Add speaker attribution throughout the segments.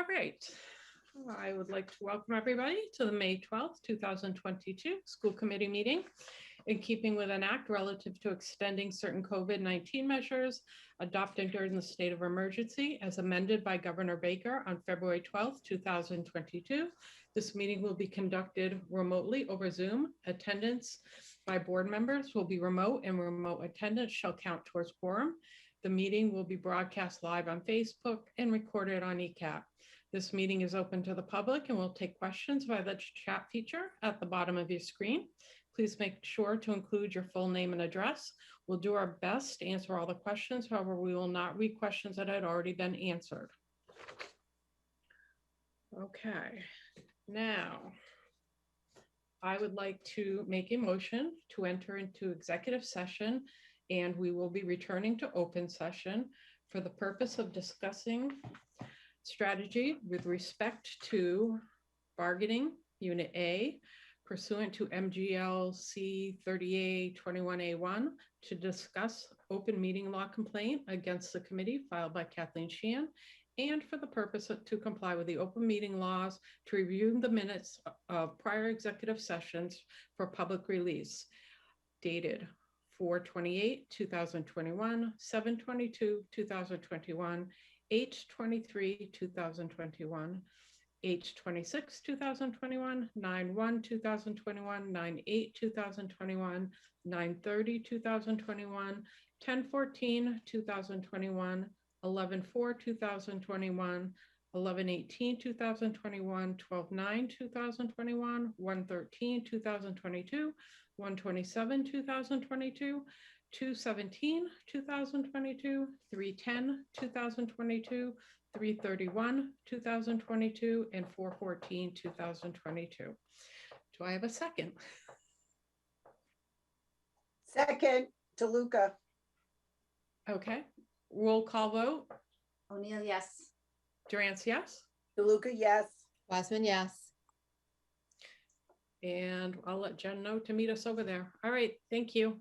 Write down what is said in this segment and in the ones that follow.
Speaker 1: right. I would like to welcome everybody to the May 12th, 2022 school committee meeting. In keeping with an act relative to extending certain COVID-19 measures adopted during the state of emergency as amended by Governor Baker on February 12th, 2022. This meeting will be conducted remotely over Zoom. Attendance by board members will be remote, and remote attendance shall count towards quorum. The meeting will be broadcast live on Facebook and recorded on ECAT. This meeting is open to the public and will take questions via the chat feature at the bottom of your screen. Please make sure to include your full name and address. We'll do our best to answer all the questions. However, we will not read questions that had already been answered. Okay, now I would like to make a motion to enter into executive session, and we will be returning to open session for the purpose of discussing strategy with respect to bargaining Unit A pursuant to MGL-C 30A-21A1 to discuss open meeting law complaint against the committee filed by Kathleen Sheehan, and for the purpose to comply with the open meeting laws to review the minutes of prior executive sessions for public release dated 4/28/2021, 7/22/2021, 8/23/2021, 8/26/2021, 9/1/2021, 9/8/2021, 9/30/2021, 10/14/2021, 11/4/2021, 11/18/2021, 12/9/2021, 1/13/2022, 1/27/2022, 2/17/2022, 3/10/2022, 3/31/2022, and 4/14/2022. Do I have a second?
Speaker 2: Second, DeLuca.
Speaker 1: Okay, roll call vote.
Speaker 3: O'Neill, yes.
Speaker 1: Durance, yes.
Speaker 2: DeLuca, yes.
Speaker 3: Wiseman, yes.
Speaker 1: And I'll let Jen know to meet us over there. All right, thank you.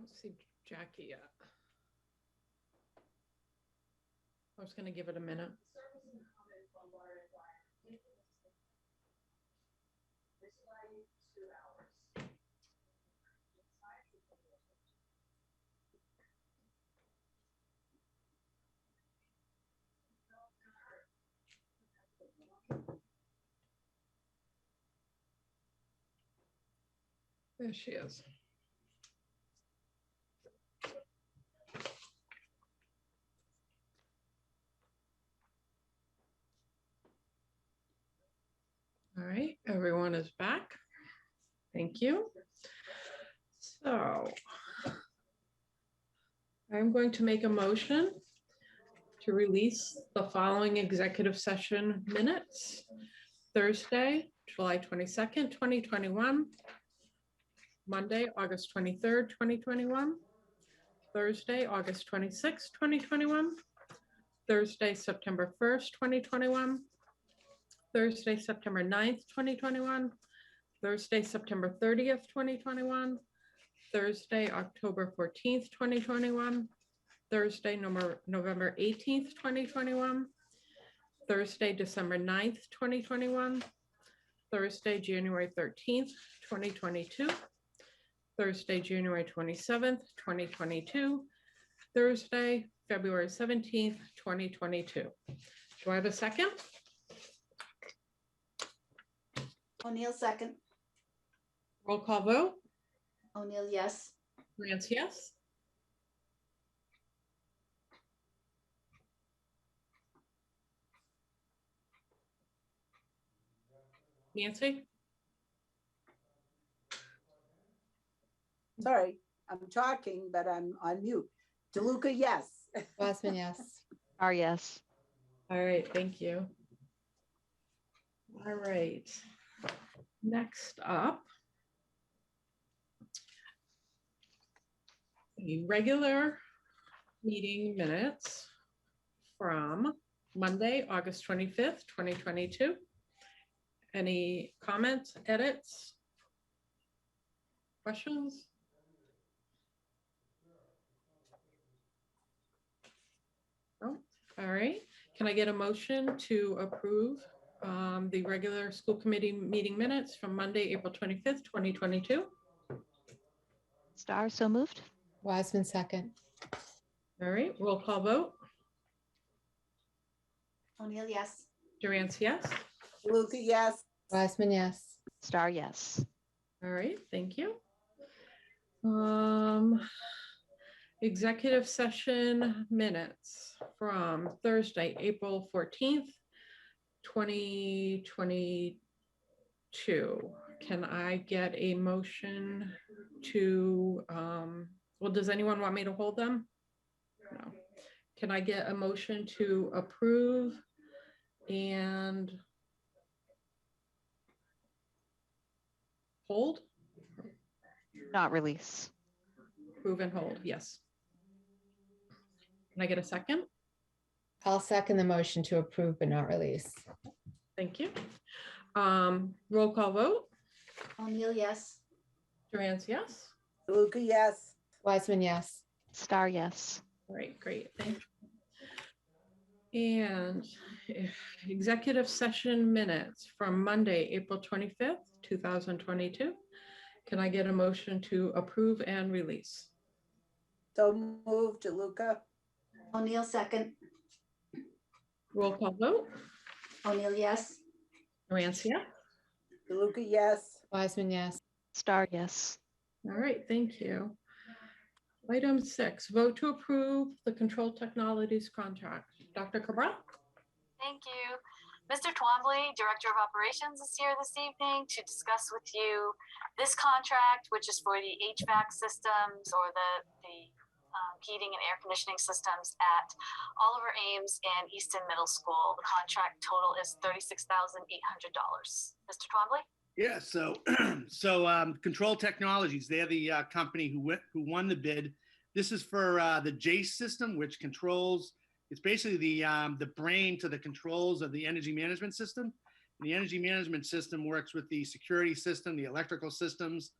Speaker 1: don't see Jackie yet. I was gonna give it a minute. There she is. All right, everyone is back. Thank you. So I'm going to make a motion to release the following executive session minutes. Thursday, July 22nd, 2021. Monday, August 23rd, 2021. Thursday, August 26th, 2021. Thursday, September 1st, 2021. Thursday, September 9th, 2021. Thursday, September 30th, 2021. Thursday, October 14th, 2021. Thursday, November 18th, 2021. Thursday, December 9th, 2021. Thursday, January 13th, 2022. Thursday, January 27th, 2022. Thursday, February 17th, 2022. Do I have a second?
Speaker 3: O'Neill, second.
Speaker 1: Roll call vote.
Speaker 3: O'Neill, yes.
Speaker 1: Lance, yes. Nancy?
Speaker 2: Sorry, I'm talking, but I'm on mute. DeLuca, yes.
Speaker 3: Wiseman, yes.
Speaker 4: Star, yes.
Speaker 1: All right, thank you. All right. Next up, the regular meeting minutes from Monday, August 25th, 2022. Any comments, edits, questions? Oh, all right. Can I get a motion to approve the regular school committee meeting minutes from Monday, April 25th, 2022?
Speaker 4: Star, so moved.
Speaker 3: Wiseman, second.
Speaker 1: All right, roll call vote.
Speaker 3: O'Neill, yes.
Speaker 1: Durant, yes.
Speaker 2: DeLuca, yes.
Speaker 3: Wiseman, yes.
Speaker 4: Star, yes.
Speaker 1: All right, thank you. Executive session minutes from Thursday, April 14th, 2022. Can I get a motion to, well, does anyone want me to hold them? No. Can I get a motion to approve and hold?
Speaker 4: Not release.
Speaker 1: Approve and hold, yes. Can I get a second?
Speaker 3: I'll second the motion to approve but not release.
Speaker 1: Thank you. Roll call vote.
Speaker 3: O'Neill, yes.
Speaker 1: Durant, yes.
Speaker 2: DeLuca, yes.
Speaker 3: Wiseman, yes.
Speaker 4: Star, yes.
Speaker 1: All right, great, thank you. And executive session minutes from Monday, April 25th, 2022. Can I get a motion to approve and release?
Speaker 2: So moved, DeLuca.
Speaker 3: O'Neill, second.
Speaker 1: Roll call vote.
Speaker 3: O'Neill, yes.
Speaker 1: Durant, yes.
Speaker 2: DeLuca, yes.
Speaker 3: Wiseman, yes.
Speaker 4: Star, yes.
Speaker 1: All right, thank you. Item 6, vote to approve the control technologies contract. Dr. Cabral?
Speaker 5: Thank you. Mr. Twombly, Director of Operations, is here this evening to discuss with you this contract, which is for the HVAC systems or the heating and air conditioning systems at Oliver Ames and Easton Middle School. The contract total is $36,800. Mr. Twombly?
Speaker 6: Yeah, so Control Technologies, they're the company who won the bid. This is for the JACE system, which controls, it's basically the brain to the controls of the energy management system. And the energy management system works with the security system, the electrical systems,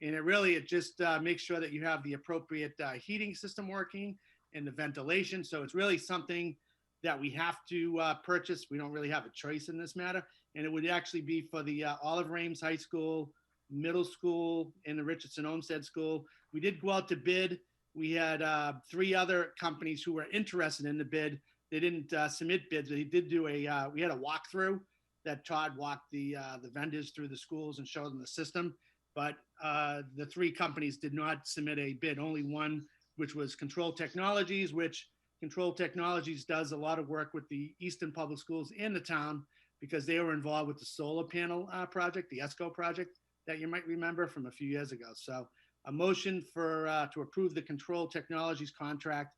Speaker 6: And it just makes sure that you have the appropriate heating system working and the ventilation. So it's really something that we have to purchase. We don't really have a choice in this matter. And it would actually be for the Olive Rames High School, middle school, and the Richardson Olmsted School. We did go out to bid. We had 3 other companies who were interested in the bid. They didn't submit bids, but he did do we had a walkthrough that Todd walked the vendors through the schools and showed them the system. But the 3 companies did not submit a bid, only one, which was Control Technologies, which Control Technologies does a lot of work with the Easton Public Schools in the town because they were involved with the solar panel project, the ESCO project that you might remember from a few years ago. So a motion to approve the Control Technologies contract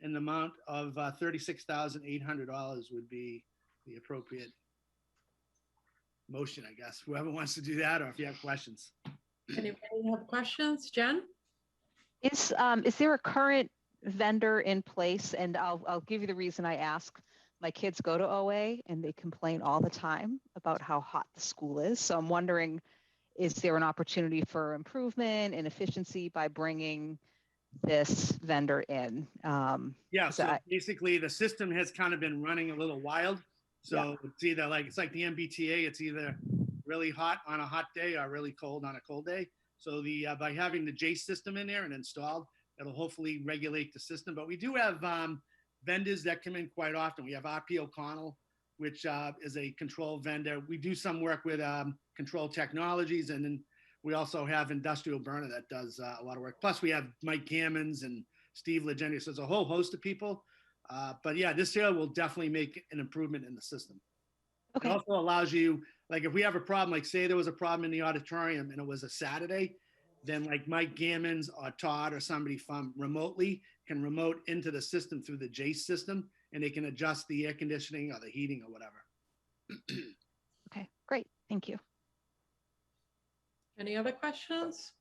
Speaker 6: in the amount of $36,800 would be the appropriate motion, I guess. Whoever wants to do that, or if you have questions.
Speaker 1: Anybody have questions? Jen?
Speaker 4: Is there a current vendor in place? And I'll give you the reason I ask. My kids go to OA and they complain all the time about how hot the school is. So I'm wondering, is there an opportunity for improvement and efficiency by bringing this vendor in?
Speaker 6: Yeah, so basically the system has kind of been running a little wild. So it's either it's like the MBTA, it's either really hot on a hot day or really cold on a cold day. So by having the Jace system in there and installed, it'll hopefully regulate the system. But we do have vendors that come in quite often. We have RP O'Connell, which is a control vendor. We do some work with Control Technologies, and then we also have Industrial Burner that does a lot of work. Plus we have Mike Gammons and Steve Legenia. So it's a whole host of people. But yeah, this year will definitely make an improvement in the system.
Speaker 4: Okay.
Speaker 6: It also allows you, if we have a problem, say there was a problem in the auditorium and it was a Saturday, then Mike Gammons or Todd or somebody from remotely can remote into the system through the Jace system, and they can adjust the air conditioning or the heating or whatever.
Speaker 4: Okay, great. Thank you.
Speaker 1: Any other questions?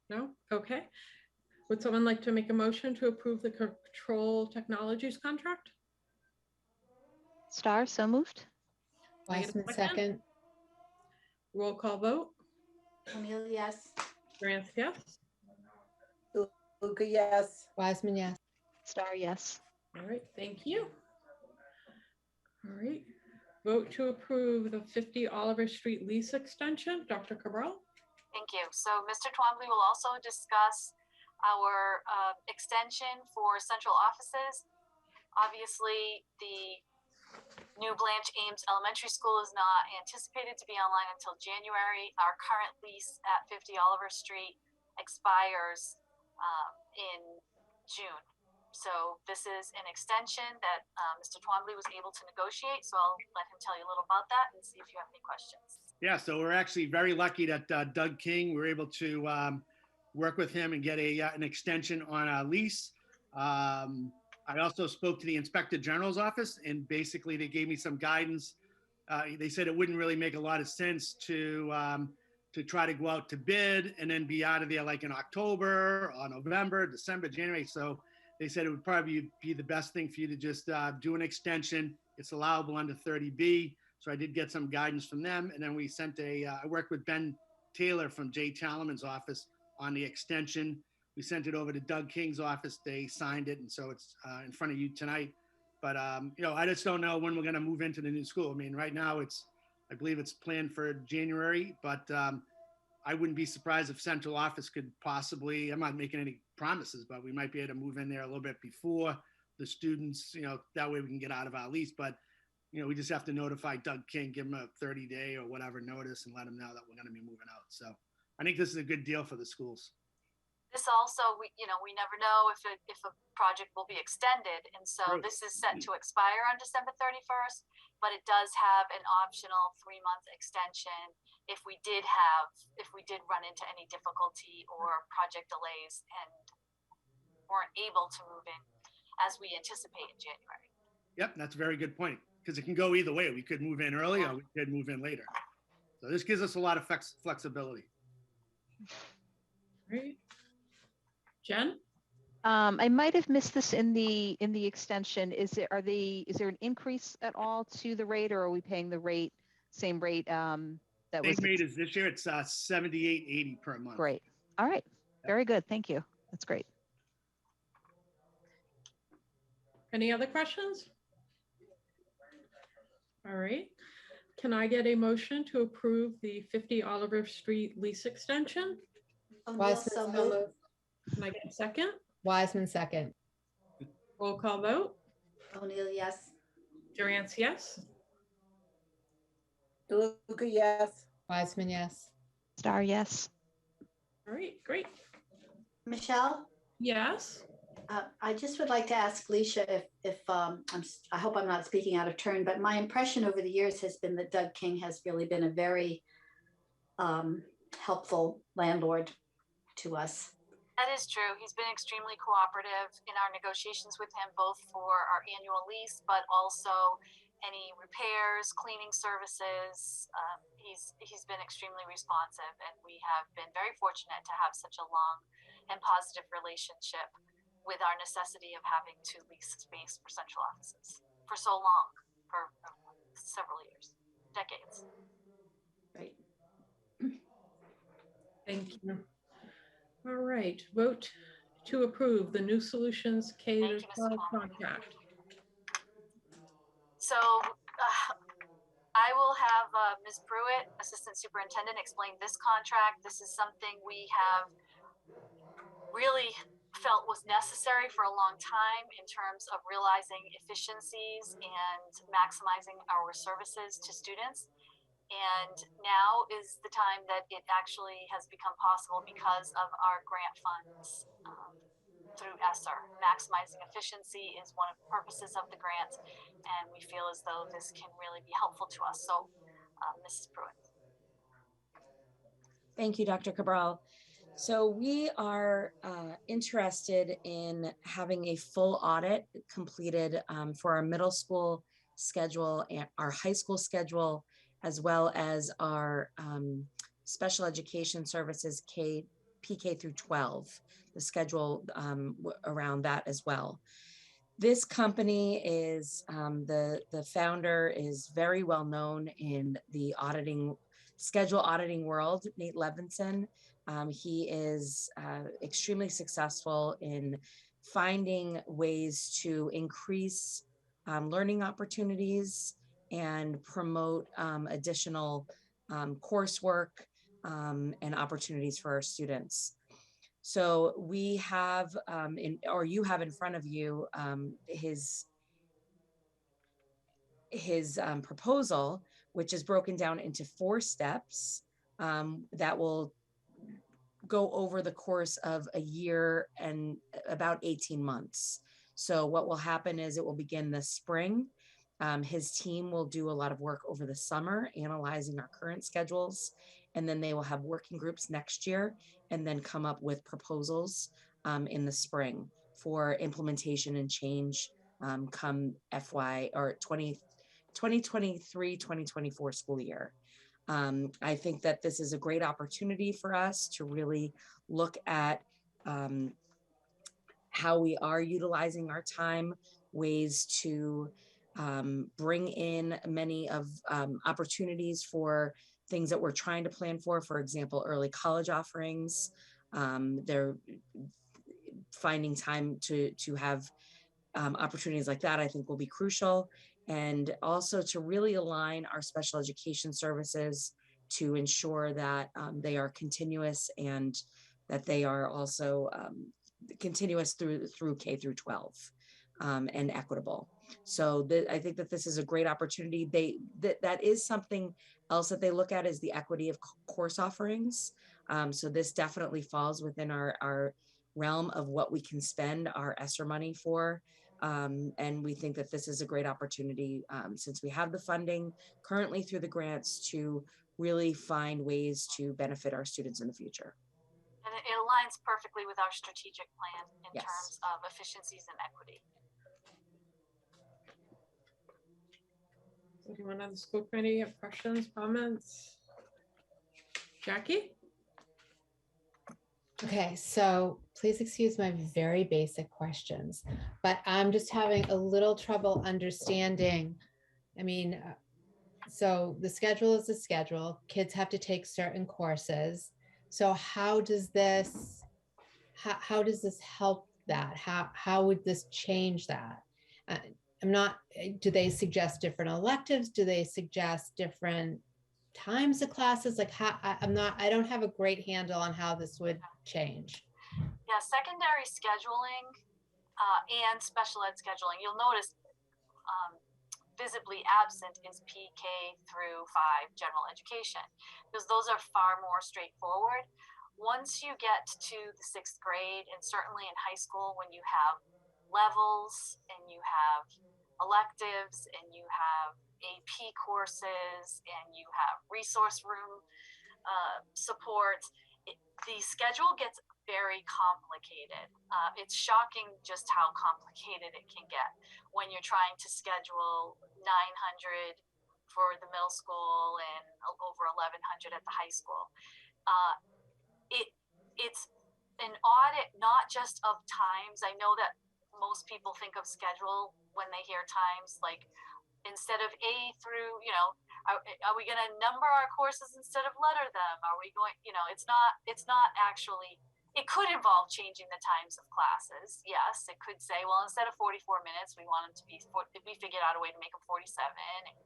Speaker 1: No? Okay. Would someone like to make a motion to approve the Control Technologies contract?
Speaker 4: Star, so moved.
Speaker 1: Can I get a
Speaker 3: Wiseman, second.
Speaker 1: Roll call vote.
Speaker 2: O'Neill, yes.
Speaker 1: Grant, yes.
Speaker 2: Luca, yes.
Speaker 3: Wiseman, yes.
Speaker 4: Star, yes.
Speaker 1: All right, thank you. All right. Vote to approve the 50 Oliver Street lease extension. Dr. Cabral?
Speaker 5: Thank you. So Mr. Twombly will also discuss our extension for central offices. Obviously, the new Blanche Ames Elementary School is not anticipated to be online until January. Our current lease at 50 Oliver Street expires in June. So this is an extension that Mr. Twombly was able to negotiate. So I'll let him tell you a little about that and see if you have any questions.
Speaker 6: Yeah, so we're actually very lucky that Doug King, we were able to work with him and get an extension on our lease. I also spoke to the Inspector General's office, and basically they gave me some guidance. They said it wouldn't really make a lot of sense to try to go out to bid and then be out of there in October or November, December, January. So they said it would probably be the best thing for you to just do an extension. It's allowable under 30B. So I did get some guidance from them. And then we sent I worked with Ben Taylor from Jay Talaman's office on the extension. We sent it over to Doug King's office. They signed it. And so it's in front of you tonight. But, I just don't know when we're going to move into the new school. I mean, right now I believe it's planned for January, but I wouldn't be surprised if central office could possibly, I'm not making any promises, but we might be able to move in there a little bit before the students, that way we can get out of our lease. But, we just have to notify Doug King, give him a 30-day or whatever notice and let him know that we're going to be moving out. So I think this is a good deal for the schools.
Speaker 5: This also, we never know if a project will be extended. And so
Speaker 6: True.
Speaker 5: This is set to expire on December 31st, but it does have an optional 3-month extension if we did run into any difficulty or project delays and weren't able to move in as we anticipate in January.
Speaker 6: Yep, that's a very good point, because it can go either way. We could move in early or we could move in later. So this gives us a lot of flexibility.
Speaker 1: Great. Jen?
Speaker 4: I might have missed this in the extension. Is there an increase at all to the rate, or are we paying the same rate That
Speaker 6: Same
Speaker 4: was
Speaker 6: rate as this year. It's 78.80 per month.
Speaker 4: great. All right. Very good. Thank you. That's great.
Speaker 1: Any other questions? All right. Can I get a motion to approve the 50 Oliver Street lease extension?
Speaker 2: O'Neill,
Speaker 3: Wiseman,
Speaker 2: so
Speaker 3: so
Speaker 2: moved.
Speaker 3: moved.
Speaker 1: Can I get a second?
Speaker 3: Wiseman, second.
Speaker 1: Roll call vote.
Speaker 2: O'Neill, yes.
Speaker 1: Durant, yes.
Speaker 2: DeLuca, yes.
Speaker 3: Wiseman, yes.
Speaker 4: Star, yes.
Speaker 1: All right, great.
Speaker 7: Michelle,
Speaker 1: Yes.
Speaker 7: I just would like to ask Leisha if I hope I'm not speaking out of turn, but my impression over the years has been that Doug King has really been a very helpful landlord to us.
Speaker 5: That is true. He's been extremely cooperative in our negotiations with him, both for our annual lease, but also any repairs, cleaning services. He's been extremely responsive, and we have been very fortunate to have such a long and positive relationship with our necessity of having to lease space for central offices for so long, for several years, decades.
Speaker 7: Right.
Speaker 1: Thank you. All right, vote to approve the New Solutions K to
Speaker 5: Thank you, Mr.
Speaker 1: 12
Speaker 5: Palmer.
Speaker 1: contract.
Speaker 5: So I will have Ms. Pruitt, Assistant Superintendent, explain this contract. This is something we have really felt was necessary for a long time in terms of realizing efficiencies and maximizing our services to students. And now is the time that it actually has become possible because of our grant funds through ESSER. Maximizing efficiency is one of the purposes of the grant, and we feel as though this can really be helpful to us. So, Mrs. Pruitt.
Speaker 8: Thank you, Dr. Cabral. So we are interested in having a full audit completed for our middle school schedule and our high school schedule, as well as our special education services PK through 12, the schedule around that as well. This company is, the founder is very well known in the schedule auditing world, Nate Levinson. He is extremely successful in finding ways to increase learning opportunities and promote additional coursework and opportunities for our students. So we have, you have in front of you his proposal, which is broken down into 4 steps that will go over the course of a year and about 18 months. So what will happen is it will begin this spring. His team will do a lot of work over the summer, analyzing our current schedules, and then they will have working groups next year and then come up with proposals in the spring for implementation and change come FY or 2023-2024 school year. I think that this is a great opportunity for us to really look at how we are utilizing our time, ways to bring in many of opportunities for things that we're trying to plan for example, early college offerings. They're finding time to have opportunities like that, I think will be crucial. And also to really align our special education services to ensure that they are continuous and that they are also continuous through K through 12 and equitable. So I think that this is a great opportunity. That is something else that they look at is the equity of course offerings. So this definitely falls within our realm of what we can spend our ESSER money for. And we think that this is a great opportunity since we have the funding currently through the grants to really find ways to benefit our students in the future.
Speaker 5: And it aligns perfectly with our strategic plan in
Speaker 8: Yes.
Speaker 5: terms of efficiencies and equity.
Speaker 1: Anyone on the school committee have questions, comments? Jackie?
Speaker 3: Okay, so please excuse my very basic questions, but I'm just having a little trouble understanding. I mean, so the schedule is the schedule. Kids have to take certain courses. So how does this help that? How would this change that? Uh, do they suggest different electives? Do they suggest different times of classes? Like I don't have a great handle on how this would change.
Speaker 5: Yeah, secondary scheduling and special ed scheduling, you'll notice visibly absent is PK through 5 general education, because those are far more straightforward. Once you get to the 6th grade, and certainly in high school, when you have levels and you have electives and you have AP courses and you have resource room support, the schedule gets very complicated. It's shocking just how complicated it can get when you're trying to schedule 900 for the middle school and over 1100 at the high school. It's an audit not just of times. I know that most people think of schedule when they hear times, like instead of A through, are we going to number our courses instead of letter them? Are we going, it's not actually, it could involve changing the times of classes. Yes, it could say, well, instead of 44 minutes, we want them to be, we figured out a way to make them 47 and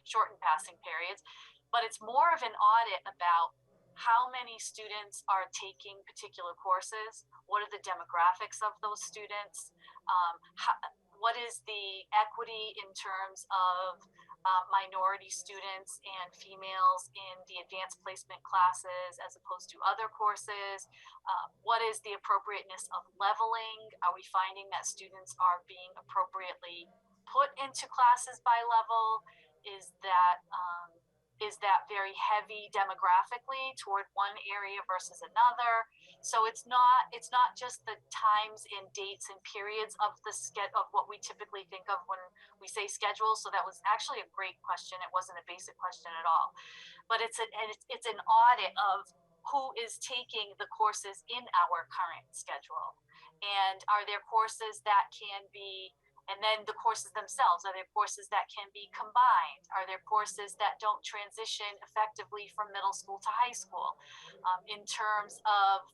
Speaker 5: shorten passing periods. But it's more of an audit about how many students are taking particular courses, what are the demographics of those students, what is the equity in terms of minority students and females in the advanced placement classes as opposed to other courses? What is the appropriateness of leveling? Are we finding that students are being appropriately put into classes by level? Is that very heavy demographically toward one area versus another? So it's not just the times and dates and periods of of what we typically think of when we say schedule. So that was actually a great question. It wasn't a basic question at all, but it's an audit of who is taking the courses in our current schedule, and are there courses that can be, and then the courses themselves, are there courses that can be combined? Are there courses that don't transition effectively from middle school to high school? In terms of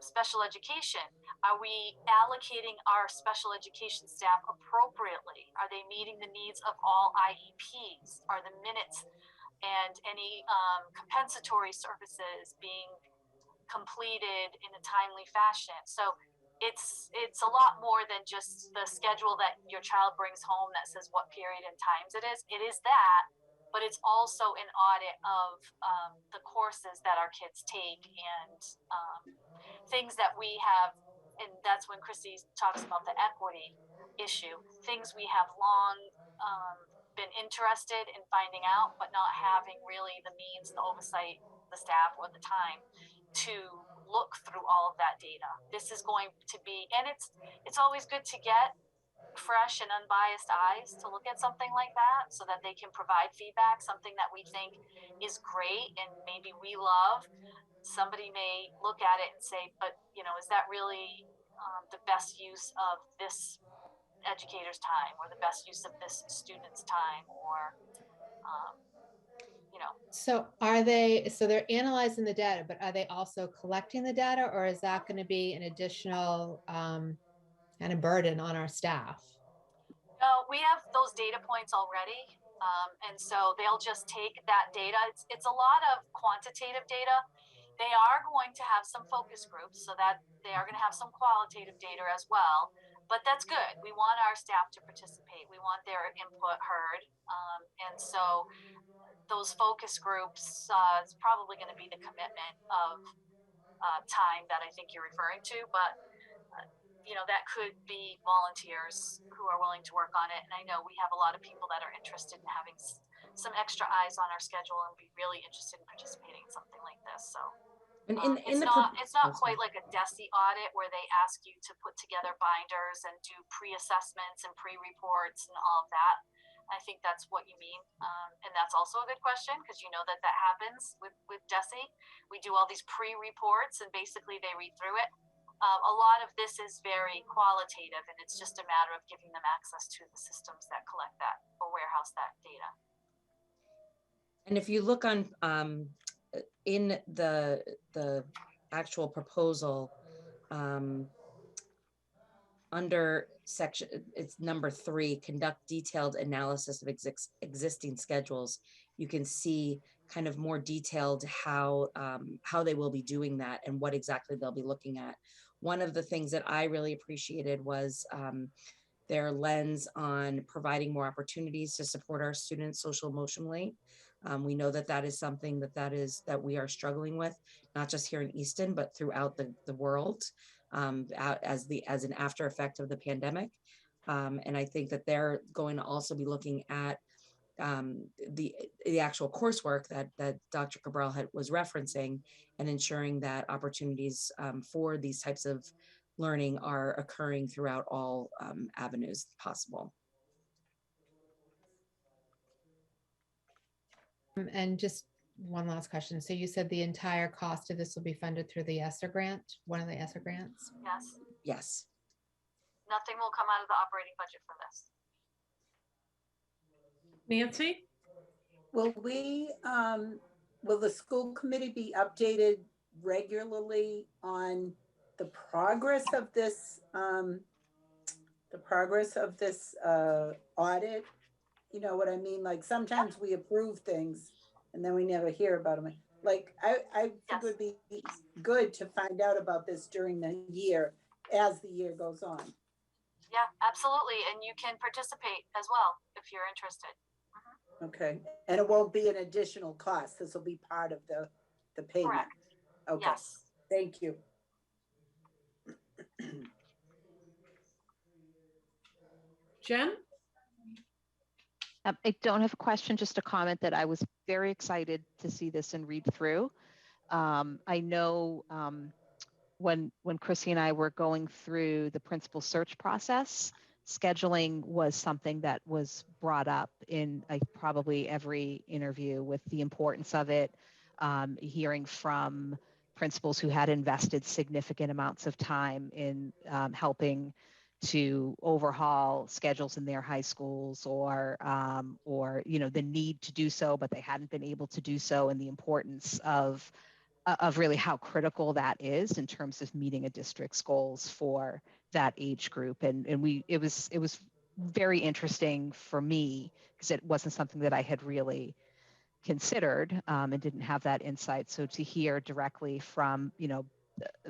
Speaker 5: special education, are we allocating our special education staff appropriately? Are they meeting the needs of all IEPs? Are the minutes and any compensatory services being completed in a timely fashion? So it's a lot more than just the schedule that your child brings home that says what period and times it is. It is that, but it's also an audit of the courses that our kids take and things that we have, and that's when Chrissy talks about the equity issue, things we have long been interested in finding out, but not having really the means, the oversight, the staff, or the time to look through all of that data. This is going to be, and it's always good to get fresh and unbiased eyes to look at something like that so that they can provide feedback, something that we think is great and maybe we love. Somebody may look at it and say, but is that really the best use of this educator's time or the best use of this student's time, or
Speaker 3: So they're analyzing the data, but are they also collecting the data, or is that going to be an additional kind of burden on our staff?
Speaker 5: No, we have those data points already. And so they'll just take that data. It's a lot of quantitative data. They are going to have some focus groups, so that they are going to have some qualitative data as well. But that's good. We want our staff to participate. We want their input heard. And so those focus groups is probably going to be the commitment of time that I think you're referring to. But that could be volunteers who are willing to work on it. And I know we have a lot of people that are interested in having some extra eyes on our schedule and be really interested in participating in something like this. So it's not quite like a DESE audit where they ask you to put together binders and do pre-assessments and pre-reports and all of that. I think that's what you mean. And that's also a good question, because that happens with DESE. We do all these pre-reports and basically they read through it. A lot of this is very qualitative, and it's just a matter of giving them access to the systems that collect that or warehouse that data.
Speaker 8: And if you look on in the actual proposal, under section, it's number 3, conduct detailed analysis of existing schedules. You can see kind of more detailed how they will be doing that and what exactly they'll be looking at. One of the things that I really appreciated was their lens on providing more opportunities to support our students social emotionally. We know that that is something that we are struggling with, not just here in Easton, but throughout the world, as an after effect of the pandemic. And I think that they're going to also be looking at the actual coursework that Dr. Cabral was referencing, and ensuring that opportunities for these types of learning are occurring throughout all avenues possible.
Speaker 3: And just one last question. So you said the entire cost of this will be funded through the ESSER grant, one of the ESSER grants?
Speaker 5: Yes,
Speaker 8: Yes.
Speaker 5: nothing will come out of the operating budget for this.
Speaker 1: Nancy?
Speaker 2: Will the school committee be updated regularly on the progress of this, audit? You know what I mean? Like sometimes we approve things and then we never hear about them. Like I think it would be good to find out about this during the year as the year goes on.
Speaker 5: Yeah, absolutely. And you can participate as well if you're interested.
Speaker 2: Okay, and it won't be an additional cost. This will be part of the payment.
Speaker 5: Correct.
Speaker 2: Okay,
Speaker 5: Yes.
Speaker 2: thank you.
Speaker 1: Jen?
Speaker 4: I don't have a question, just a comment that I was very excited to see this and read through. I know when Chrissy and I were going through the principal search process, scheduling was something that was brought up in probably every interview, with the importance of it, hearing from principals who had invested significant amounts of time in helping to overhaul schedules in their high schools, or the need to do so, but they hadn't been able to do so, and the importance of really how critical that is in terms of meeting a district's goals for that age group. And it was very interesting for me, because it wasn't something that I had really considered, and didn't have that insight. So to hear directly from,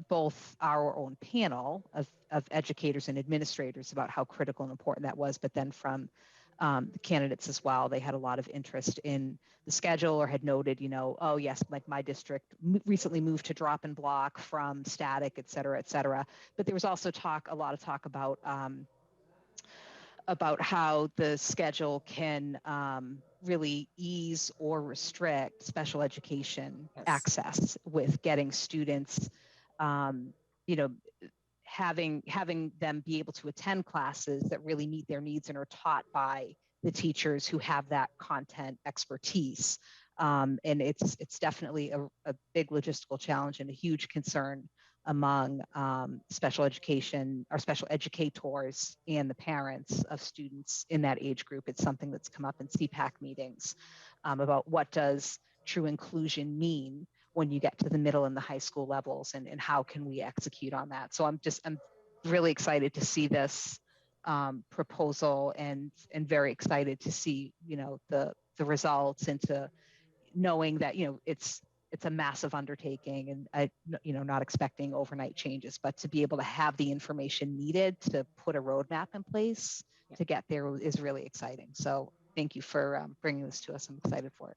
Speaker 4: both our own panel of educators and administrators about how critical and important that was, but then from the candidates as well, they had a lot of interest in the schedule, or had noted, oh yes, like my district recently moved to drop and block from static, et cetera, et cetera. But there was also a lot of talk about how the schedule can really ease or restrict special education access, with getting students, having them be able to attend classes that really meet their needs and are taught by the teachers who have that content expertise. And it's definitely a big logistical challenge and a huge concern among special education or special educators and the parents of students in that age group. It's something that's come up in CPAC meetings, about what does true inclusion mean when you get to the middle and the high school levels, and how can we execute on that. So I'm really excited to see this proposal, and very excited to see, the results, and to knowing that, it's a massive undertaking, and I, not expecting overnight changes, but to be able to have the information needed to put a roadmap in place to get there is really exciting. So thank you for bringing this to us. I'm excited for it.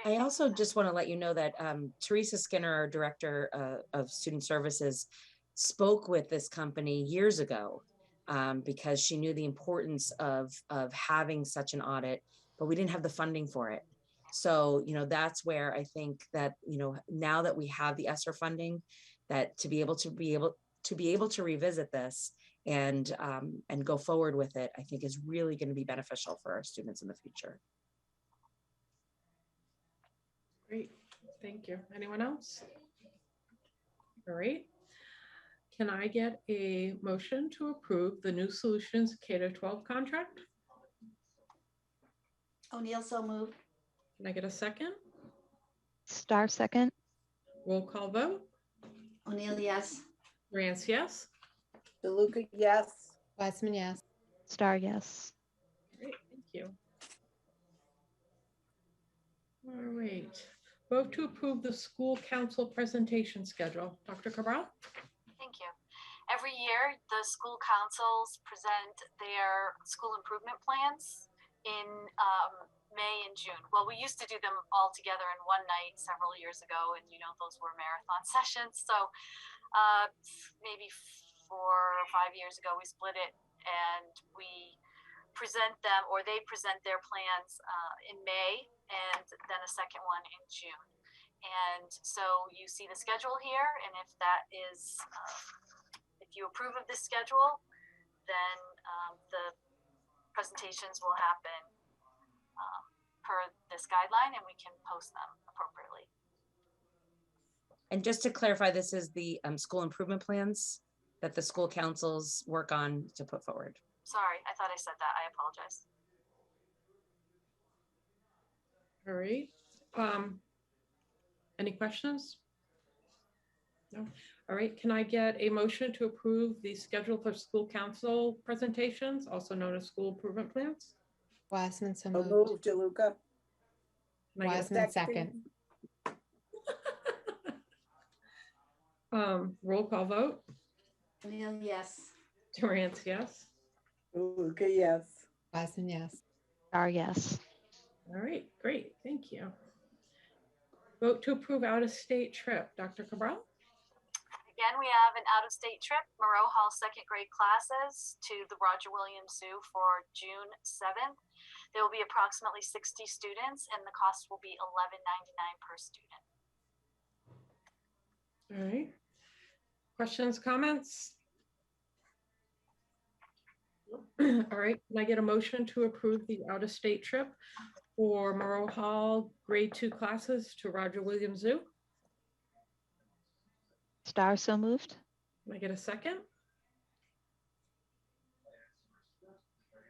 Speaker 8: I also just want to let you know that Teresa Skinner, our director of student services, spoke with this company years ago, because she knew the importance of having such an audit, but we didn't have the funding for it. So, that's where I think that, now that we have the ESSER funding, that to be able to revisit this and go forward with it, I think is really going to be beneficial for our students in the future.
Speaker 1: Great, thank you. Anyone else? All right. Can I get a motion to approve the New Solutions K-12 contract?
Speaker 7: O'Neill, so moved.
Speaker 1: Can I get a second?
Speaker 4: Star second.
Speaker 1: Roll call vote.
Speaker 7: O'Neill, yes.
Speaker 1: Rance, yes.
Speaker 2: DeLuca, yes.
Speaker 3: Wiseman, yes.
Speaker 4: Star yes.
Speaker 1: Great, thank you. All right. Vote to approve the school council presentation schedule. Dr. Cabral?
Speaker 5: Thank you. Every year, the school councils present their school improvement plans in May and June. Well, we used to do them all together in one night several years ago, and those were marathon sessions. So maybe 4 or 5 years ago, we split it and we present them, or they present their plans in May, and then a second one in June. And so you see the schedule here, and if that is, if you approve of this schedule, then the presentations will happen per this guideline, and we can post them appropriately.
Speaker 8: And just to clarify, this is the school improvement plans that the school councils work on to put forward.
Speaker 5: Sorry, I thought I said that. I apologize.
Speaker 1: All right. Any questions? No. All right. Can I get a motion to approve the schedule for school council presentations, also known as school improvement plans?
Speaker 3: Wiseman, so
Speaker 2: So
Speaker 3: moved.
Speaker 2: moved, DeLuca.
Speaker 1: Can I get a
Speaker 3: Wiseman, second.
Speaker 1: Roll call vote.
Speaker 7: O'Neill, yes.
Speaker 1: Durant, yes.
Speaker 2: DeLuca, yes.
Speaker 3: Wiseman, yes.
Speaker 4: Star yes.
Speaker 1: All right, great. Thank you. Vote to approve out-of-state trip. Dr. Cabral?
Speaker 5: Again, we have an out-of-state trip, Moreau Hall second grade classes to the Roger Williams Zoo for June 7th. There will be approximately 60 students, and the cost will be $11.99 per student.
Speaker 1: All right. Questions, comments? All right, can I get a motion to approve the out-of-state trip for Moreau Hall grade 2 classes to Roger Williams Zoo?
Speaker 4: Star so moved.
Speaker 1: Can I get a second?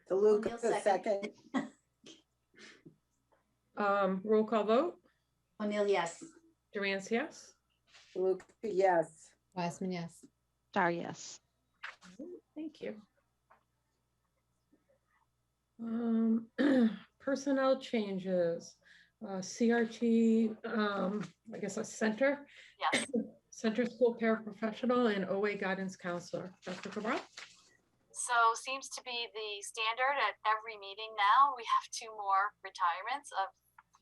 Speaker 2: DeLuca,
Speaker 7: O'Neill,
Speaker 2: second.
Speaker 1: Roll call vote.
Speaker 7: O'Neill, yes.
Speaker 1: Durant, yes.
Speaker 2: DeLuca, yes.
Speaker 3: Wiseman, yes.
Speaker 4: Star yes.
Speaker 1: Thank you. Personnel changes, CRT, I guess a center,
Speaker 5: Yes.
Speaker 1: center school paraprofessional and OA guidance counselor. Dr. Cabral?
Speaker 5: So seems to be the standard at every meeting now. We have 2 more retirements of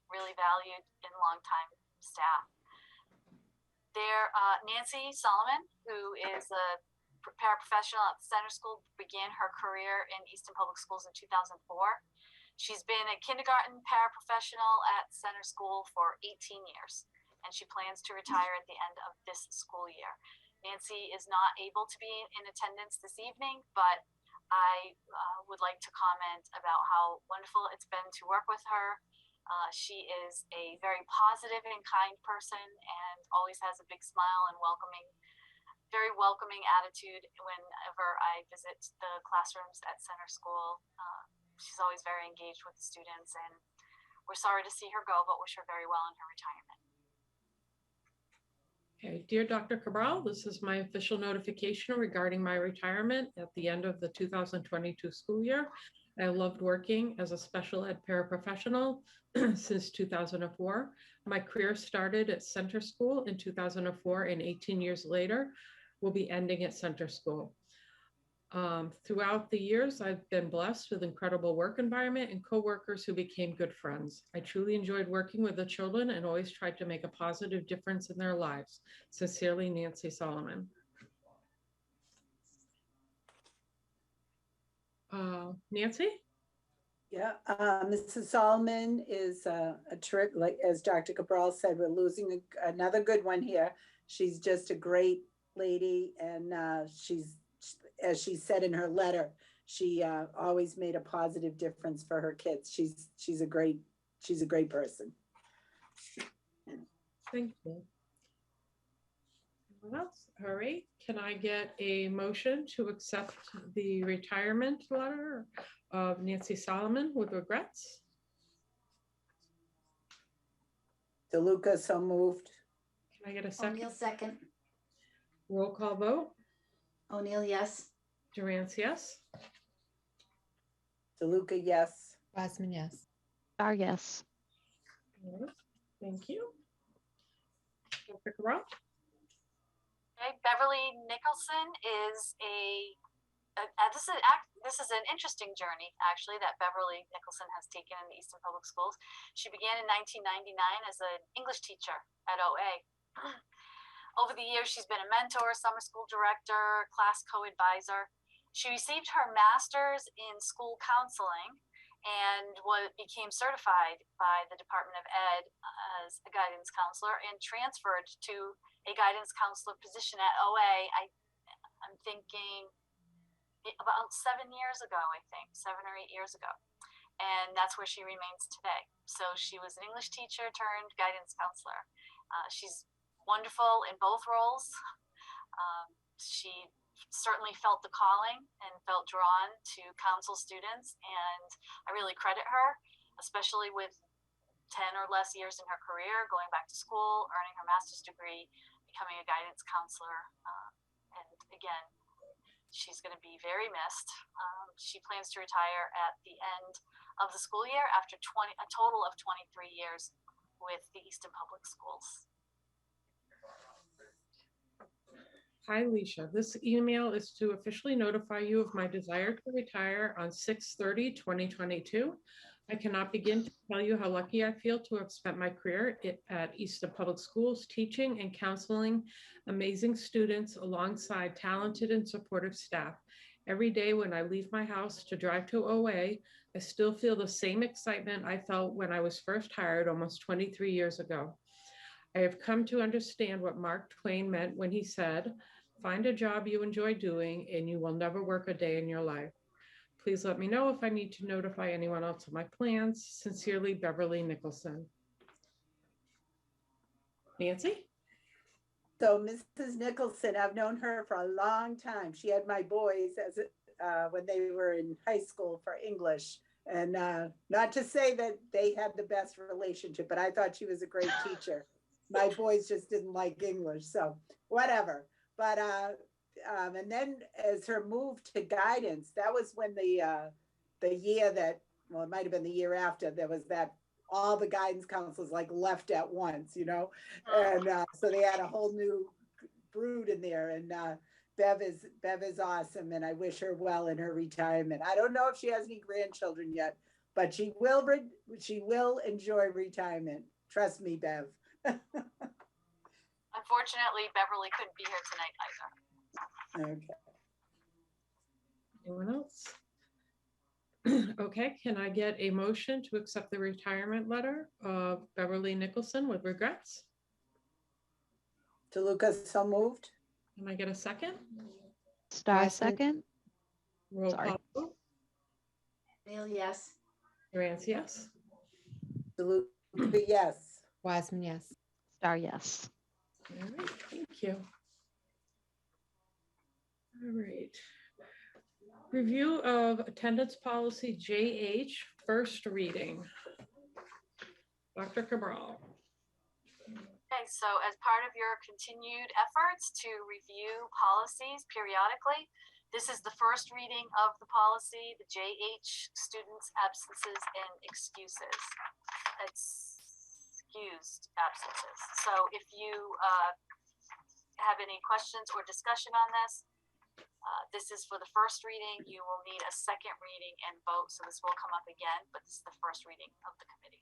Speaker 5: really valued and longtime staff. There, Nancy Solomon, who is a paraprofessional at the center school, began her career in Easton Public Schools in 2004. She's been a kindergarten paraprofessional at center school for 18 years, and she plans to retire at the end of this school year. Nancy is not able to be in attendance this evening, but I would like to comment about how wonderful it's been to work with her. She is a very positive and kind person and always has a big smile and very welcoming attitude whenever I visit the classrooms at center school. She's always very engaged with the students, and we're sorry to see her go, but wish her very well in her retirement.
Speaker 1: Okay, dear Dr. Cabral, this is my official notification regarding my retirement at the end of the 2022 school year. I loved working as a special ed paraprofessional since 2004. My career started at center school in 2004, and 18 years later will be ending at center school. Throughout the years, I've been blessed with incredible work environment and coworkers who became good friends. I truly enjoyed working with the children and always tried to make a positive difference in their lives. Sincerely, Nancy Solomon. Nancy?
Speaker 2: Yeah, Mrs. Solomon is a trip, like as Dr. Cabral said, we're losing another good one here. She's just a great lady, and she's, as she said in her letter, she always made a positive difference for her kids. She's a great person.
Speaker 1: Thank you. Anyone else? All right. Can I get a motion to accept the retirement letter of Nancy Solomon with regrets?
Speaker 2: DeLuca, so moved.
Speaker 1: Can I get a second?
Speaker 7: O'Neill, second.
Speaker 1: Roll call vote.
Speaker 7: O'Neill, yes.
Speaker 1: Durant, yes.
Speaker 2: DeLuca, yes.
Speaker 3: Wiseman, yes.
Speaker 4: Star, yes.
Speaker 1: All right, thank you. Dr. Cabral?
Speaker 5: Okay, Beverly Nicholson is this is an interesting journey, actually, that Beverly Nicholson has taken in the Easton Public Schools. She began in 1999 as an English teacher at OA. Over the years, she's been a mentor, summer school director, class co-advisor. She received her master's in school counseling and became certified by the Department of Ed as a guidance counselor and transferred to a guidance counselor position at OA. I'm thinking about 7 years ago, I think, 7 or 8 years ago. And that's where she remains today. So she was an English teacher turned guidance counselor. She's wonderful in both roles. She certainly felt the calling and felt drawn to counsel students. And I really credit her, especially with 10 or less years in her career, going back to school, earning her master's degree, becoming a guidance counselor. And again, she's going to be very missed. She plans to retire at the end of the school year after a total of 23 years with the Easton Public Schools.
Speaker 1: Hi, Leisha. This email is to officially notify you of my desire to retire on 6/30/2022. I cannot begin to tell you how lucky I feel to have spent my career at Easton Public Schools teaching and counseling amazing students alongside talented and supportive staff. Every day when I leave my house to drive to OA, I still feel the same excitement I felt when I was first hired almost 23 years ago. I have come to understand what Mark Twain meant when he said, "Find a job you enjoy doing and you will never work a day in your life." Please let me know if I need to notify anyone else of my plans. Sincerely, Beverly Nicholson. Nancy?
Speaker 2: So Mrs. Nicholson, I've known her for a long time. She had my boys when they were in high school for English. And not to say that they had the best relationship, but I thought she was a great teacher. My boys just didn't like English, so whatever. But and then as her move to guidance, that was when the year that, well, it might have been the year after, there was that all the guidance counselors like left at once, you know, and so they had a whole new brood in there. And Bev is awesome, and I wish her well in her retirement. I don't know if she has any grandchildren yet, but she will enjoy retirement. Trust me, Bev.
Speaker 5: Unfortunately, Beverly couldn't be here tonight either.
Speaker 2: Okay.
Speaker 1: Anyone else? Okay, can I get a motion to accept the retirement letter of Beverly Nicholson with regrets?
Speaker 2: DeLuca, so moved.
Speaker 1: Can I get a second?
Speaker 4: Star,
Speaker 3: Wiseman.
Speaker 4: second.
Speaker 1: Roll
Speaker 4: Sorry.
Speaker 1: call vote.
Speaker 7: O'Neill, yes.
Speaker 1: Durant, yes.
Speaker 2: DeLuca, yes.
Speaker 3: Wiseman, yes.
Speaker 4: Star, yes.
Speaker 1: All right, thank you. All right. Review of attendance policy JH, first reading. Dr. Cabral.
Speaker 5: Okay, so as part of your continued efforts to review policies periodically, this is the first reading of the policy, the JH, students' absences and excuses. Excused absences. So if you have any questions or discussion on this, this is for the first reading. You will need a second reading and vote, so this will come up again, but this is the first reading of the committee.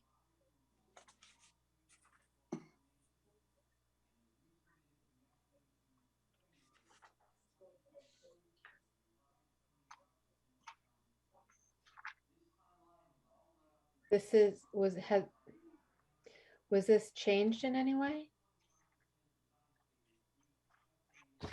Speaker 3: Was this changed in any way?
Speaker 5: No.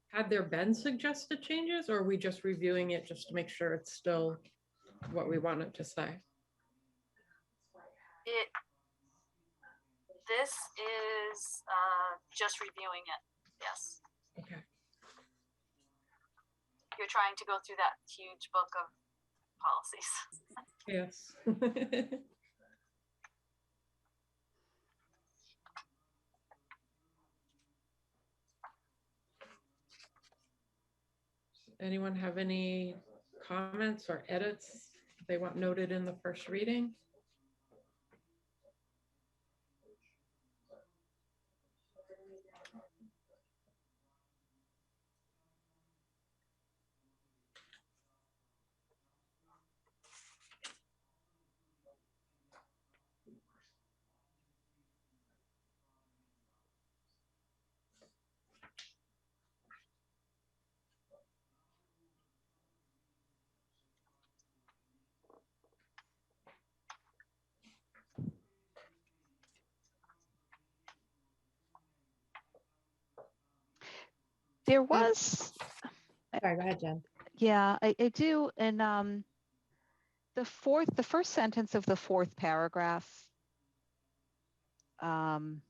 Speaker 1: Had there been suggested changes, or are we just reviewing it just to make sure it's still what we want it to say?
Speaker 5: This is just reviewing it. Yes.
Speaker 1: Okay.
Speaker 5: you're trying to go through that huge book of policies.
Speaker 1: Yes. Anyone have any comments or edits they want noted in the first reading?
Speaker 4: There was,
Speaker 3: Sorry, go ahead, Jen.
Speaker 4: yeah, I do. And the first sentence of the fourth paragraph, the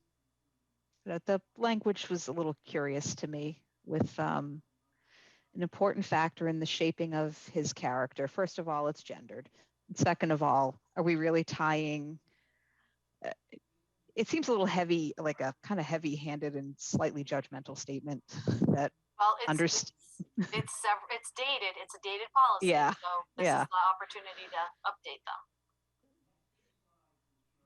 Speaker 4: language was a little curious to me with an important factor in the shaping of his character. First of all, it's gendered. And second of all, are we really tying, it seems a little heavy, like a kind of heavy-handed and slightly judgmental statement that
Speaker 5: Well, it's dated. It's a dated policy.
Speaker 4: Yeah,
Speaker 5: So this
Speaker 4: yeah.
Speaker 5: is the opportunity to update them.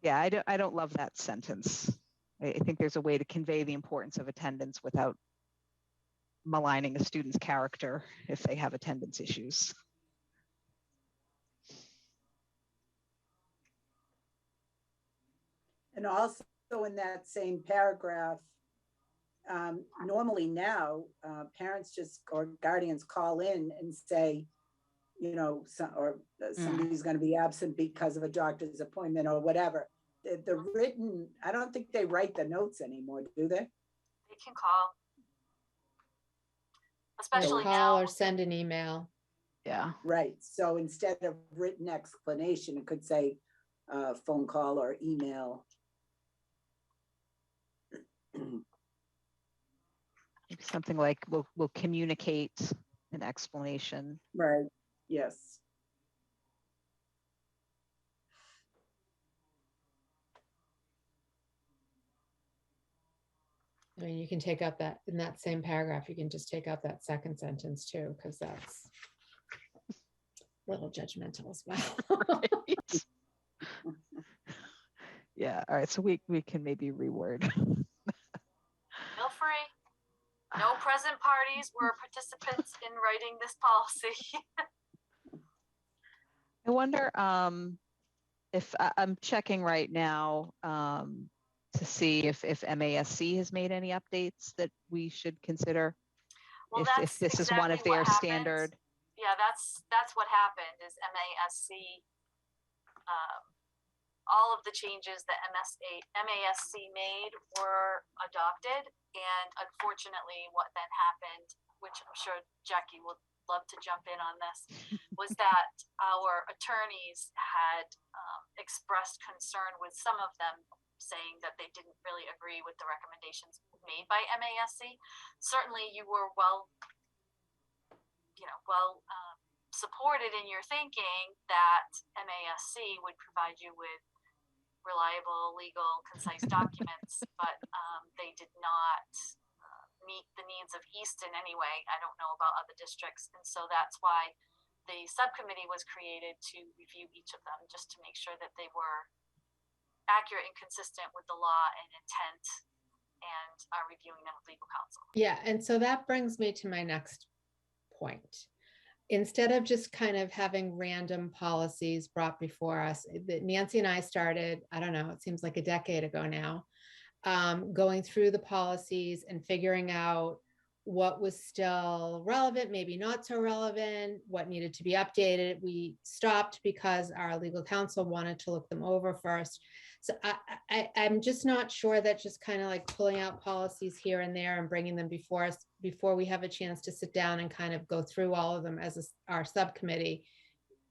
Speaker 4: Yeah, I don't love that sentence. I think there's a way to convey the importance of attendance without maligning a student's character if they have attendance issues.
Speaker 2: And also in that same paragraph, normally now, parents just, or guardians call in and say, you know, somebody's going to be absent because of a doctor's appointment or whatever. The written, I don't think they write the notes anymore, do they?
Speaker 5: They can call. Especially
Speaker 3: Call
Speaker 5: now.
Speaker 3: or send an email.
Speaker 4: Yeah.
Speaker 2: Right. So instead of written explanation, it could say phone call or email.
Speaker 4: Something like we'll communicate an explanation.
Speaker 2: Right. Yes.
Speaker 3: I mean, you can take out that, in that same paragraph, you can just take out that second sentence too, because that's a little judgmental as well.
Speaker 4: Right. Yeah. All right. So we can maybe reword.
Speaker 5: Feel free. No present parties were participants in writing this policy.
Speaker 4: I wonder if I'm checking right now to see if MASC has made any updates that we should consider.
Speaker 5: Well,
Speaker 4: if this is one of
Speaker 5: exactly
Speaker 4: their
Speaker 5: what happened.
Speaker 4: standard.
Speaker 5: Yeah, that's what happened is MASC, all of the changes that MASC made were adopted. And unfortunately, what then happened, which I'm sure Jackie would love to jump in on this, was that our attorneys had expressed concern with some of them saying that they didn't really agree with the recommendations made by MASC. Certainly you were well supported in your thinking that MASC would provide you with reliable, legal, concise documents, but they did not meet the needs of Easton anyway. I don't know about other districts. And so that's why the subcommittee was created to review each of them just to make sure that they were accurate and consistent with the law and intent, and are reviewing them with legal counsel.
Speaker 3: Yeah, and so that brings me to my next point. Instead of just kind of having random policies brought before us, that Nancy and I started, I don't know, it seems like a decade ago now, going through the policies and figuring out what was still relevant, maybe not so relevant, what needed to be updated. We stopped because our legal counsel wanted to look them over first. So I'm just not sure that just kind of like pulling out policies here and there and bringing them before us before we have a chance to sit down and kind of go through all of them as our subcommittee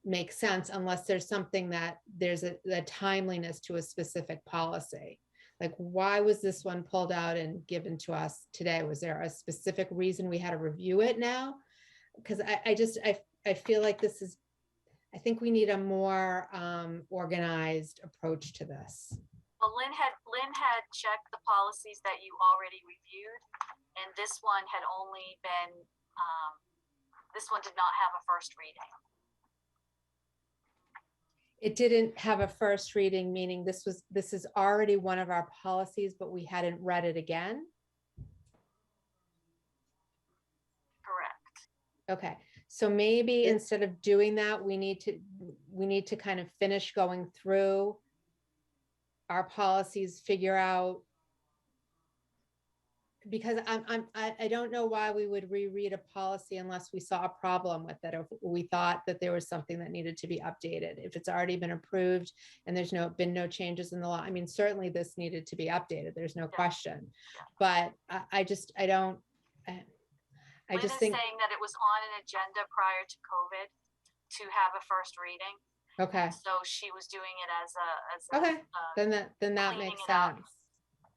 Speaker 3: makes sense, unless there's something that there's a timeliness to a specific policy. Like, why was this one pulled out and given to us today? Was there a specific reason we had to review it now? because I feel like this is, I think we need a more organized approach to this.
Speaker 5: Well, Lynn had checked the policies that you already reviewed, and this one had only been, this one did not have a first reading.
Speaker 3: It didn't have a first reading, meaning this is already one of our policies, but we hadn't read it again.
Speaker 5: Correct.
Speaker 3: Okay, so maybe instead of doing that, we need to kind of finish going through our policies, figure out, because I don't know why we would reread a policy unless we saw a problem with it, or if we thought that there was something that needed to be updated. If it's already been approved and there's been no changes in the law, I mean, certainly this needed to be updated. There's no question, but I just think
Speaker 5: Lynn is saying that it was on an agenda prior to COVID to have a first reading.
Speaker 3: Okay.
Speaker 5: So she was doing it as
Speaker 3: Okay. Then that
Speaker 5: cleaning
Speaker 3: makes
Speaker 5: it up.
Speaker 3: sense.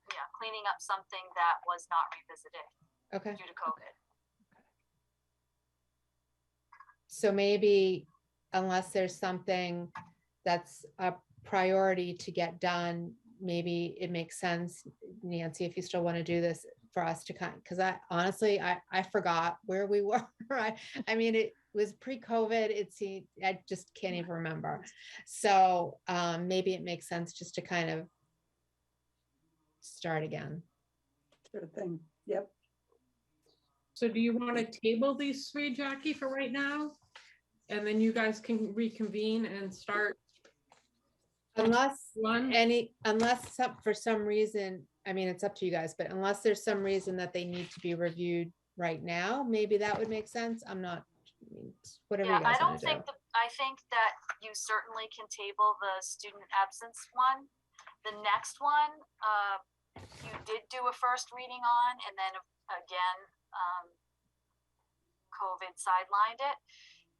Speaker 5: Yeah, cleaning up something that was not revisited
Speaker 3: Okay.
Speaker 5: due to COVID.
Speaker 3: So maybe unless there's something that's a priority to get done, maybe it makes sense, Nancy, if you still want to do this, for us to because I honestly forgot where we were. I mean, it was pre-COVID. I just can't even remember. So maybe it makes sense just to kind of start again.
Speaker 2: Sure thing. Yep.
Speaker 1: So do you want to table these three, Jackie, for right now? And then you guys can reconvene and start.
Speaker 3: Unless for some reason, I mean, it's up to you guys, but unless there's some reason that they need to be reviewed right now, maybe that would make sense. I'm not, whatever you guys want to do.
Speaker 5: I think that you certainly can table the student absence one. The next one, you did do a first reading on, and then again, COVID sidelined it.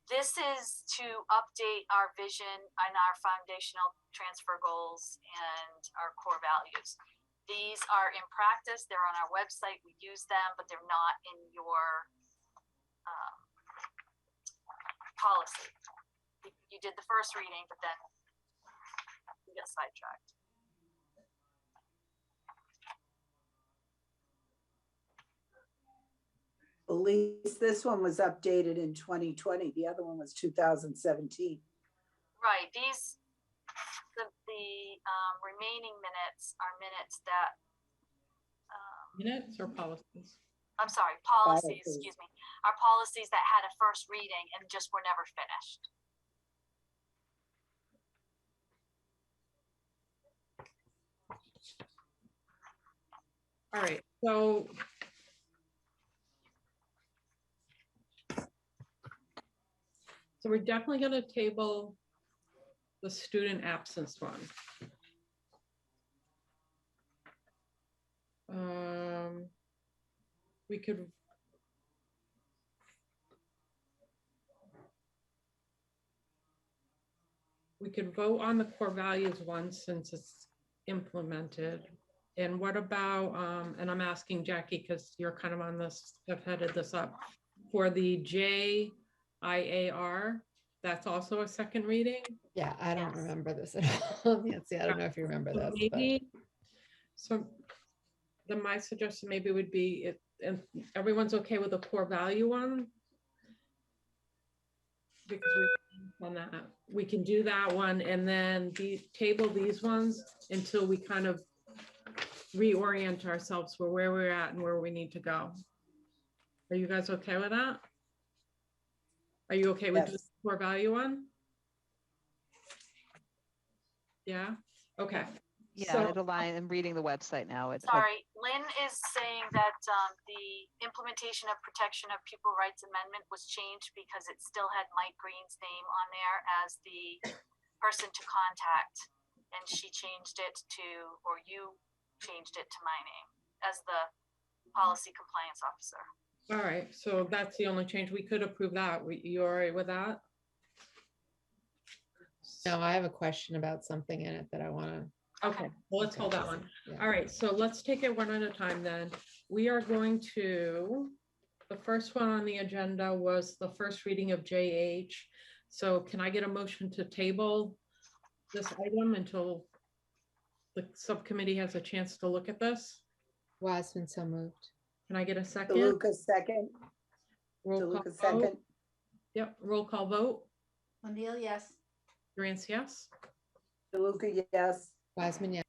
Speaker 5: This is to update our vision and our foundational transfer goals and our core values. These are in practice. They're on our website. We use them, but they're not in your policy. You did the first reading, but then you got sidetracked.
Speaker 2: At least this one was updated in 2020. The other one was 2017.
Speaker 5: Right. The remaining minutes are minutes that.
Speaker 1: Minutes or policies?
Speaker 5: I'm sorry, policies, excuse me, are policies that had a first reading and just were never finished.
Speaker 1: All right, so we're definitely going to table the student absence one. We could vote on the core values one since it's implemented. And what about, and I'm asking Jackie, because you're kind of on this, have headed this up, for the JIAR, that's also a second reading?
Speaker 3: Yeah, I don't remember this at all. Nancy, I don't know if you remember this.
Speaker 1: Maybe, so then my suggestion maybe would be, if everyone's okay with the core value one, because we can do that one and then table these ones until we kind of reorient ourselves for where we're at and where we need to go. Are you guys okay with that? Are you okay with the core value one? Yeah, okay.
Speaker 4: Yeah, so, it'll lie. I'm reading the website now.
Speaker 5: Sorry, Lynn is saying that the implementation of protection of pupil rights amendment was changed because it still had Mike Green's name on there as the person to contact. And she changed it to, or you changed it to my name as the policy compliance officer.
Speaker 1: All right, so that's the only change. We could approve that. You all right with that?
Speaker 3: No, I have a question about something in it that I want to.
Speaker 1: Okay, well, let's hold that one. Yeah. All right, so let's take it one at a time then. We are going to The first one on the agenda was the first reading of JH. So can I get a motion to table this item until the subcommittee has a chance to look at this?
Speaker 3: Wiseman, so moved.
Speaker 1: Can I get a second?
Speaker 2: DeLuca second.
Speaker 1: Roll call
Speaker 2: DeLuca
Speaker 1: vote.
Speaker 2: second.
Speaker 1: Yep, roll call vote.
Speaker 7: O'Neill, yes.
Speaker 1: Durant, yes?
Speaker 2: DeLuca, yes.
Speaker 3: Wiseman, yes.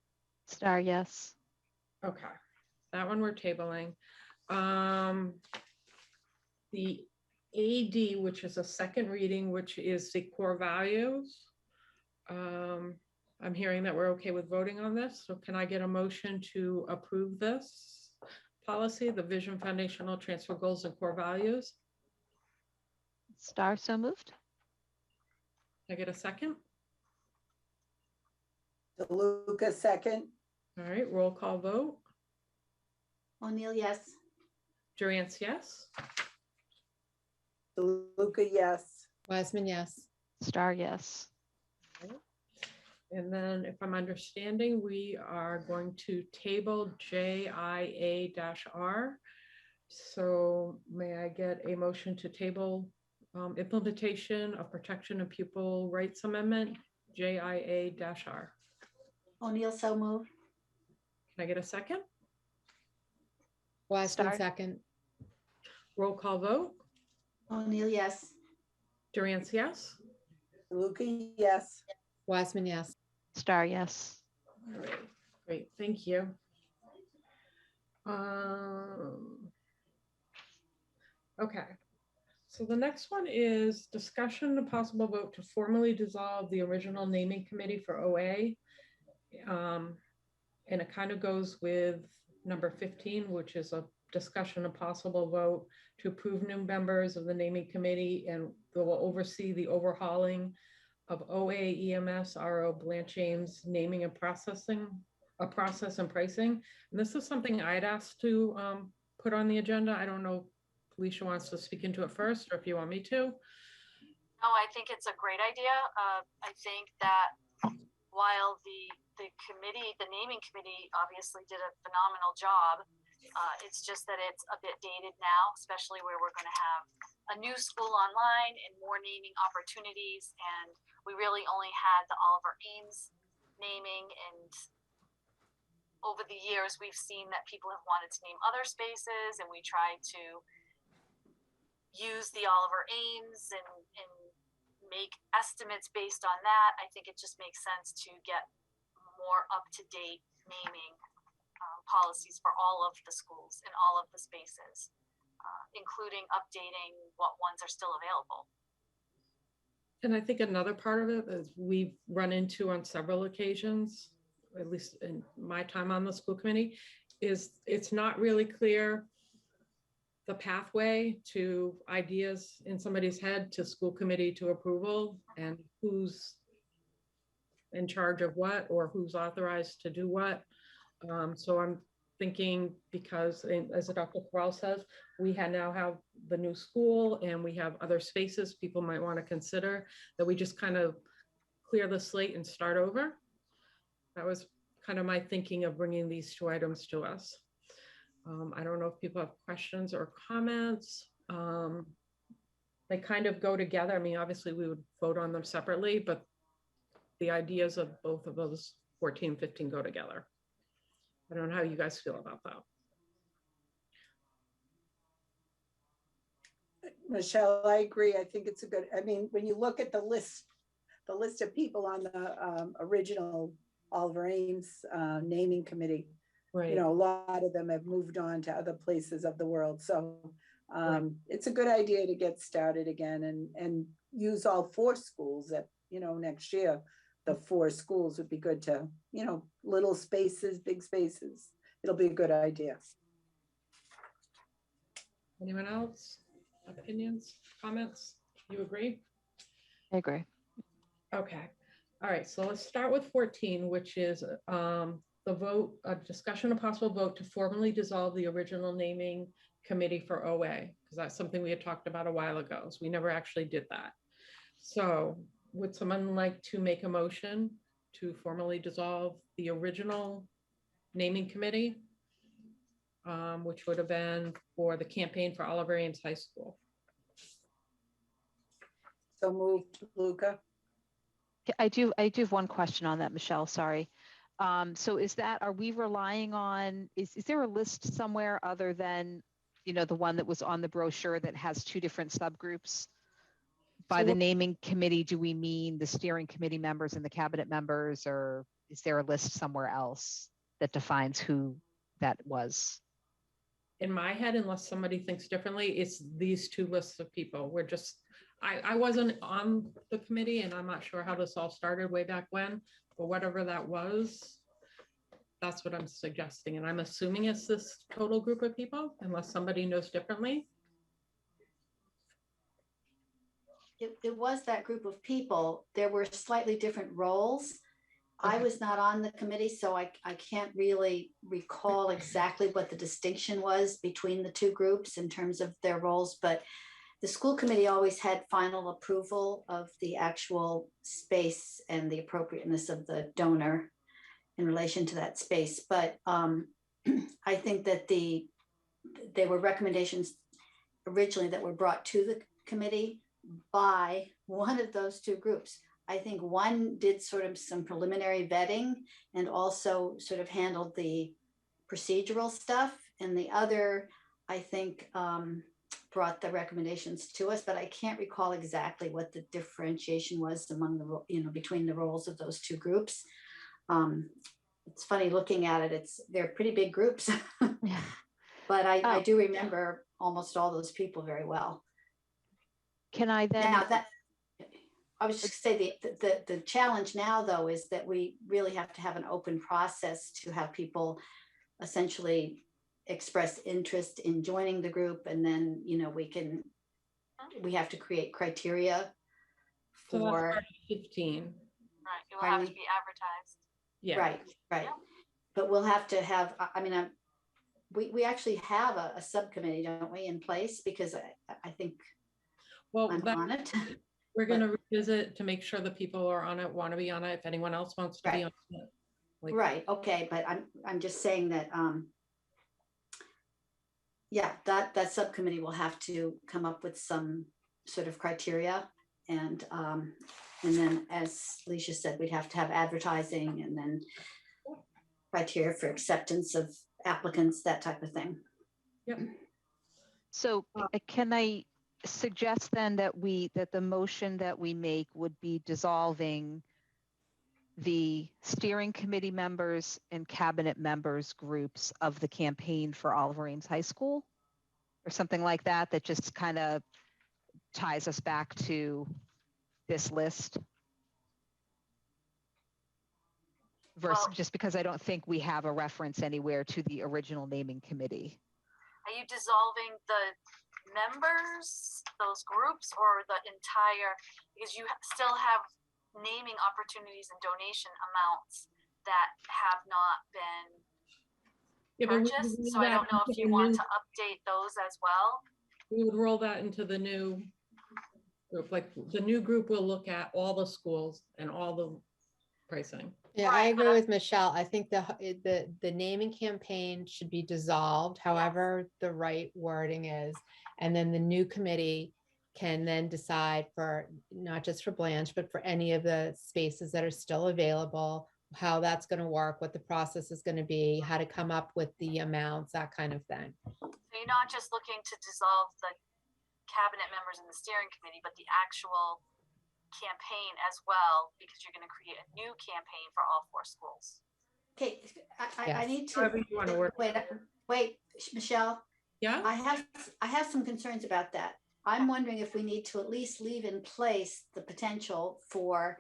Speaker 4: Star, yes.
Speaker 1: Okay, that one we're tabling. The AD, which is a second reading, which is the core values. I'm hearing that we're okay with voting on this. So can I get a motion to approve this policy, the vision, foundational transfer goals and core values?
Speaker 4: Star, so moved.
Speaker 1: Can I get a second?
Speaker 2: DeLuca second.
Speaker 1: All right, roll call vote.
Speaker 7: O'Neill, yes.
Speaker 1: Durant, yes?
Speaker 2: DeLuca, yes.
Speaker 3: Wiseman, yes.
Speaker 4: Star, yes.
Speaker 1: And then if I'm understanding, we are going to table JIA-R. So may I get a motion to table implementation of protection of pupil rights amendment, JIA-R?
Speaker 7: O'Neill, so moved.
Speaker 1: Can I get a second?
Speaker 3: Wiseman,
Speaker 4: Star.
Speaker 3: second.
Speaker 1: Roll call vote.
Speaker 7: O'Neill, yes.
Speaker 1: Durant, yes?
Speaker 2: DeLuca, yes.
Speaker 3: Wiseman, yes.
Speaker 4: Star, yes.
Speaker 1: All right, great, thank you. Okay, so the next one is discussion and possible vote to formally dissolve the original naming committee for OA. And it kind of goes with number 15, which is a discussion and possible vote to approve new members of the naming committee, and they will oversee the overhauling of OA, EMS, RO, Blanche James naming and processing, a process and pricing. And this is something I'd asked to put on the agenda. I don't know if Felicia wants to speak into it first, or if you want me to.
Speaker 5: No, I think it's a great idea. I think that while the committee, the naming committee obviously did a phenomenal job, it's just that it's a bit dated now, especially where we're going to have a new school online and more naming opportunities. And we really only had the Oliver Ames naming, and over the years we've seen that people have wanted to name other spaces, and we tried to use the Oliver Ames and make estimates based on that. I think it just makes sense to get more up-to-date naming policies for all of the schools and all of the spaces, including updating what ones are still available.
Speaker 1: And I think another part of it is we've run into on several occasions, at least in my time on the school committee, is it's not really clear the pathway to ideas in somebody's head to school committee to approval, and who's in charge of what, or who's authorized to do what. So I'm thinking, because as Dr. Corral says, we now have the new school and we have other spaces people might want to consider, that we just kind of clear the slate and start over. That was kind of my thinking of bringing these two items to us. I don't know if people have questions or comments. They kind of go together. I mean, obviously we would vote on them separately, but the ideas of both of those 14, 15 go together. I don't know how you guys feel about that.
Speaker 2: Michelle, I agree. I think it's a good, I mean, when you look at the list of people on the original Oliver Ames naming committee,
Speaker 1: Right.
Speaker 2: you know, a lot of them have moved on to other places of the world. So
Speaker 1: Right.
Speaker 2: it's a good idea to get started again and use all 4 schools that, you know, next year. The 4 schools would be good to, you know, little spaces, big spaces. It'll be a good idea.
Speaker 1: Anyone else? Opinions, comments? You agree?
Speaker 4: I agree.
Speaker 1: Okay. All right. So let's start with 14, which is the vote, a discussion of possible vote to formally dissolve the original naming committee for OA, because that's something we had talked about a while ago. So we never actually did that. So would someone like to make a motion to formally dissolve the original naming committee? which would have been for the campaign for Oliver Ames High School.
Speaker 2: So moved, Luca.
Speaker 4: I do have one question on that, Michelle, sorry. So are we relying on, is there a list somewhere other than, the one that was on the brochure that has two different subgroups? By the naming committee, do we mean the steering committee members and the cabinet members, or is there a list somewhere else that defines who that was?
Speaker 1: In my head, unless somebody thinks differently, it's these two lists of people. I wasn't on the committee, and I'm not sure how this all started way back when, but whatever that was, that's what I'm suggesting. And I'm assuming it's this total group of people, unless somebody knows differently.
Speaker 7: It was that group of people. There were slightly different roles. I
Speaker 1: Okay.
Speaker 7: was not on the committee, so I can't really recall exactly what the distinction was between the two groups in terms of their roles, but the school committee always had final approval of the actual space and the appropriateness of the donor in relation to that space. But I think that there were recommendations originally that were brought to the committee by one of those two groups. I think one did sort of some preliminary vetting and also sort of handled the procedural stuff, and the other, I think, brought the recommendations to us, but I can't recall exactly what the differentiation was among the, between the roles of those two groups. It's funny looking at it, they're pretty big groups,
Speaker 4: Yeah.
Speaker 7: but I do remember almost all those people very well.
Speaker 4: Can I then?
Speaker 7: Now that, I was just gonna say the challenge now though is that we really have to have an open process to have people essentially express interest in joining the group, and then we have to create criteria
Speaker 1: So that's
Speaker 7: for
Speaker 1: part 15.
Speaker 5: Right, it will have to be advertised.
Speaker 1: Yeah.
Speaker 7: right.
Speaker 5: Yeah.
Speaker 7: But we'll have to have, we actually have a subcommittee, don't we, in place, because I think
Speaker 1: Well,
Speaker 7: I'm on it.
Speaker 1: we're going to revisit to make sure the people who are on it want to be on it. If anyone else wants to be on it.
Speaker 7: Right, okay, but I'm just saying that that subcommittee will have to come up with some sort of criteria, and then, as Alicia said, we'd have to have advertising and then criteria for acceptance of applicants, that type of thing.
Speaker 1: Yep.
Speaker 4: So can I suggest then that the motion that we make would be dissolving the steering committee members and cabinet members groups of the campaign for Oliver Ames High School, or something like that, that just kind of ties us back to this list? Versus, just because I don't think we have a reference anywhere to the original naming committee.
Speaker 5: Are you dissolving the members, those groups, or the entire, because you still have naming opportunities and donation amounts that have not been purchased. So I don't know if you want to update those as well.
Speaker 1: We would roll that into the new group. Like the new group will look at all the schools and all the pricing.
Speaker 3: Yeah, I agree with Michelle. I think the naming campaign should be dissolved, however the right wording is. And then the new committee can then decide for, not just for Blanche, but for any of the spaces that are still available, how that's going to work, what the process is going to be, how to come up with the amounts, that kind of thing.
Speaker 5: So you're not just looking to dissolve the cabinet members in the steering committee, but the actual campaign as well, because you're going to create a new campaign for all 4 schools.
Speaker 7: Okay, I need
Speaker 1: However you want to work.
Speaker 7: wait, Michelle.
Speaker 1: Yeah.
Speaker 7: I have some concerns about that. I'm wondering if we need to at least leave in place the potential for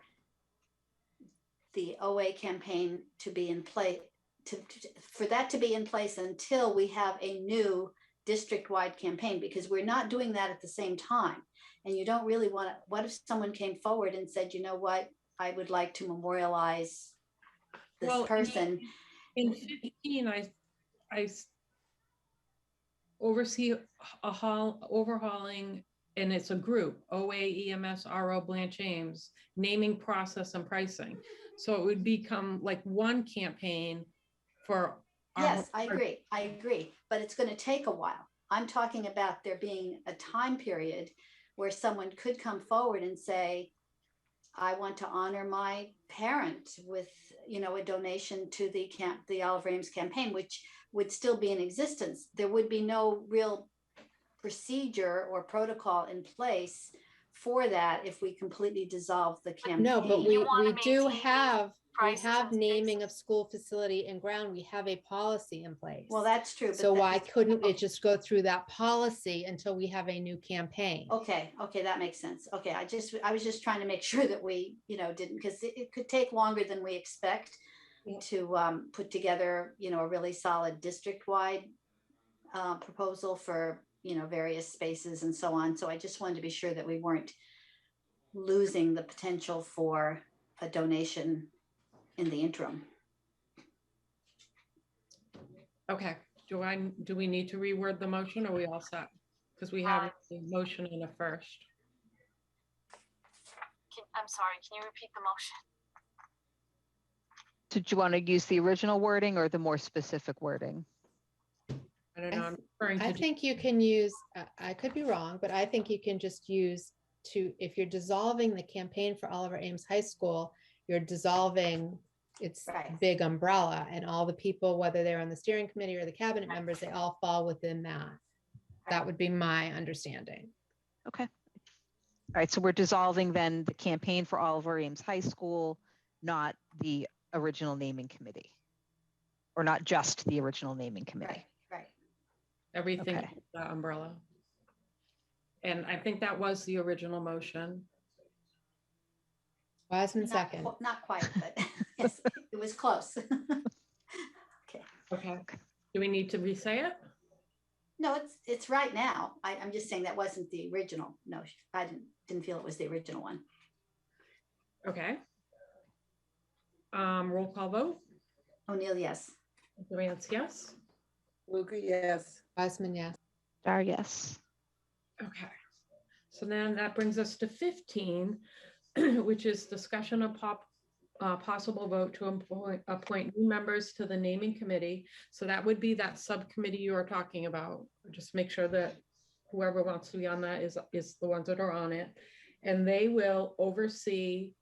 Speaker 7: the OA campaign to be in place, for that to be in place until we have a new district-wide campaign, because we're not doing that at the same time. And you don't really want to, what if someone came forward and said, you know what, I would like to memorialize this person.
Speaker 1: In 15, I oversee overhauling, and it's a group, OA, EMS, RO, Blanche Ames, naming process and pricing. So it would become like one campaign for
Speaker 7: Yes, I agree, but it's going to take a while. I'm talking about there being a time period where someone could come forward and say, I want to honor my parent with, a donation to the Olive Ames campaign, which would still be in existence. There would be no real procedure or protocol in place for that if we completely dissolve the campaign.
Speaker 3: No, but
Speaker 5: You wanna
Speaker 3: we do
Speaker 5: maintain
Speaker 3: have, we
Speaker 5: prices
Speaker 3: have
Speaker 5: and
Speaker 3: naming
Speaker 5: spaces.
Speaker 3: of school facility and ground. We have a policy in place.
Speaker 7: Well, that's true.
Speaker 3: So
Speaker 7: but
Speaker 3: why couldn't it just go through that policy until we have a new campaign?
Speaker 7: Okay, that makes sense. Okay, I was just trying to make sure that we, didn't, because it could take longer than we expect
Speaker 1: Yeah.
Speaker 7: to put together, a really solid district-wide proposal for, various spaces and so on. So I just wanted to be sure that we weren't losing the potential for a donation in the interim.
Speaker 1: Okay, do we need to reword the motion, or are we all set? Because we have a motion and a first.
Speaker 5: I'm sorry, can you repeat the motion?
Speaker 4: Did you want to use the original wording or the more specific wording?
Speaker 1: I don't know, I'm referring to.
Speaker 3: I think you can use, I could be wrong, but I think you can just use if you're dissolving the campaign for Oliver Ames High School, you're dissolving its
Speaker 7: Right.
Speaker 3: big umbrella, and all the people, whether they're on the steering committee or the cabinet members, they all fall within that. That would be my understanding.
Speaker 4: Okay. All right, so we're dissolving then the campaign for Oliver Ames High School, not the original naming committee, or not just the original naming committee.
Speaker 7: Right.
Speaker 1: Everything
Speaker 4: Okay.
Speaker 1: under that umbrella. And I think that was the original motion.
Speaker 3: Wiseman second.
Speaker 7: Not quite, but yes, it was close.
Speaker 1: Okay. Do we need to re-say it?
Speaker 7: No, it's right now. I'm just saying that wasn't the original. No, I didn't feel it was the original one.
Speaker 1: Okay. Roll call vote.
Speaker 7: O'Neill, yes.
Speaker 1: Durant, yes.
Speaker 2: Luca, yes.
Speaker 3: Wiseman, yes.
Speaker 4: Dar, yes.
Speaker 1: Okay. So then that brings us to 15, which is discussion of possible vote to appoint new members to the naming committee. So that would be that subcommittee you were talking about. Just make sure that whoever wants to be on that is the ones that are on it. And they will oversee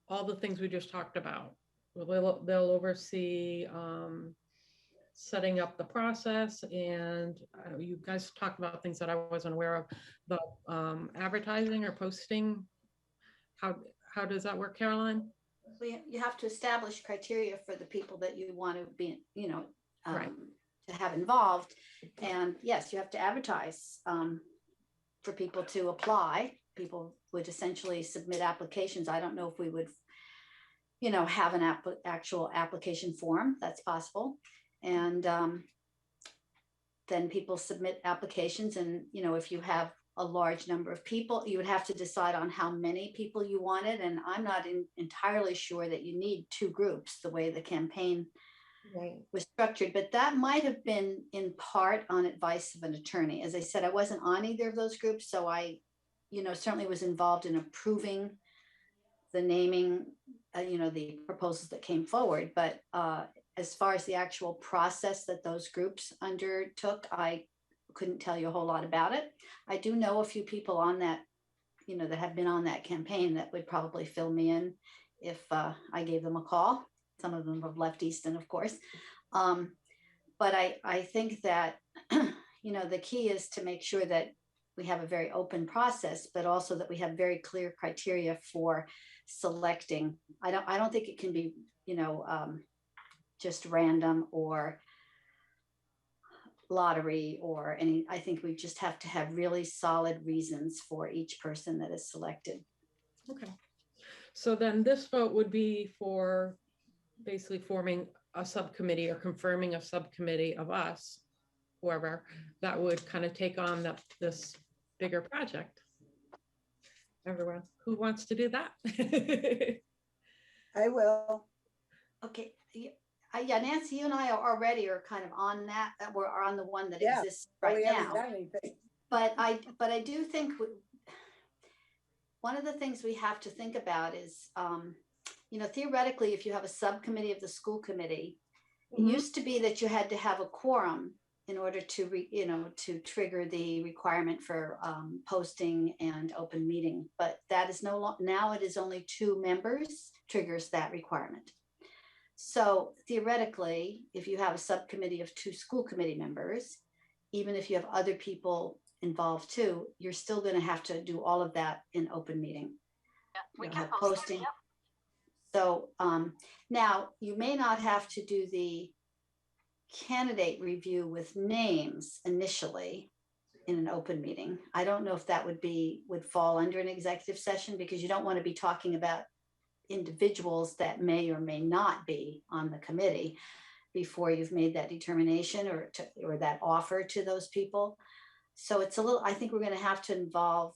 Speaker 1: all the things we just talked about. They'll oversee setting up the process, and you guys talked about things that I wasn't aware of, the advertising or posting. How does that work, Caroline?
Speaker 7: You have to establish criteria for the people that you want to be,
Speaker 1: Right.
Speaker 7: to have involved. And yes, you have to advertise for people to apply. People would essentially submit applications. I don't know if we would, have an actual application form. That's possible. And then people submit applications, and if you have a large number of people, you would have to decide on how many people you wanted. And I'm not entirely sure that you need two groups the way the campaign was structured, but that might have been in part on advice of an attorney. As I said, I wasn't on either of those groups, so I certainly was involved in approving the naming, the proposals that came forward. But as far as the actual process that those groups undertook, I couldn't tell you a whole lot about it. I do know a few people on that, that have been on that campaign that would probably fill me in if I gave them a call. Some of them have left Easton, of course. But I think that, the key is to make sure that we have a very open process, but also that we have very clear criteria for selecting. I don't think it can be, just random or lottery or any. I think we just have to have really solid reasons for each person that is selected.
Speaker 1: Okay. So then this vote would be for basically forming a subcommittee or confirming a subcommittee of us, whoever, that would kind of take on this bigger project. Everyone who wants to do that?
Speaker 2: I will.
Speaker 7: Okay. Yeah, Nancy, you and I are already kind of on that. We're on the one that exists right
Speaker 2: we haven't
Speaker 7: now.
Speaker 2: done anything.
Speaker 7: But I do think one of the things we have to think about is, theoretically, if you have a subcommittee of the school committee, It used to be that you had to have a quorum in order to to trigger the requirement for posting and open meeting, but that is no longer, now it is only 2 members triggers that requirement. So theoretically, if you have a subcommittee of 2 school committee members, even if you have other people involved too, you're still going to have to do all of that in open meeting.
Speaker 5: Yeah, we
Speaker 7: You'll
Speaker 5: can
Speaker 7: have
Speaker 5: post
Speaker 7: posting.
Speaker 5: it. Yep.
Speaker 7: So now you may not have to do the candidate review with names initially in an open meeting. I don't know if that would fall under an executive session, because you don't want to be talking about individuals that may or may not be on the committee before you've made that determination or that offer to those people. So it's a little, I think we're going to have to involve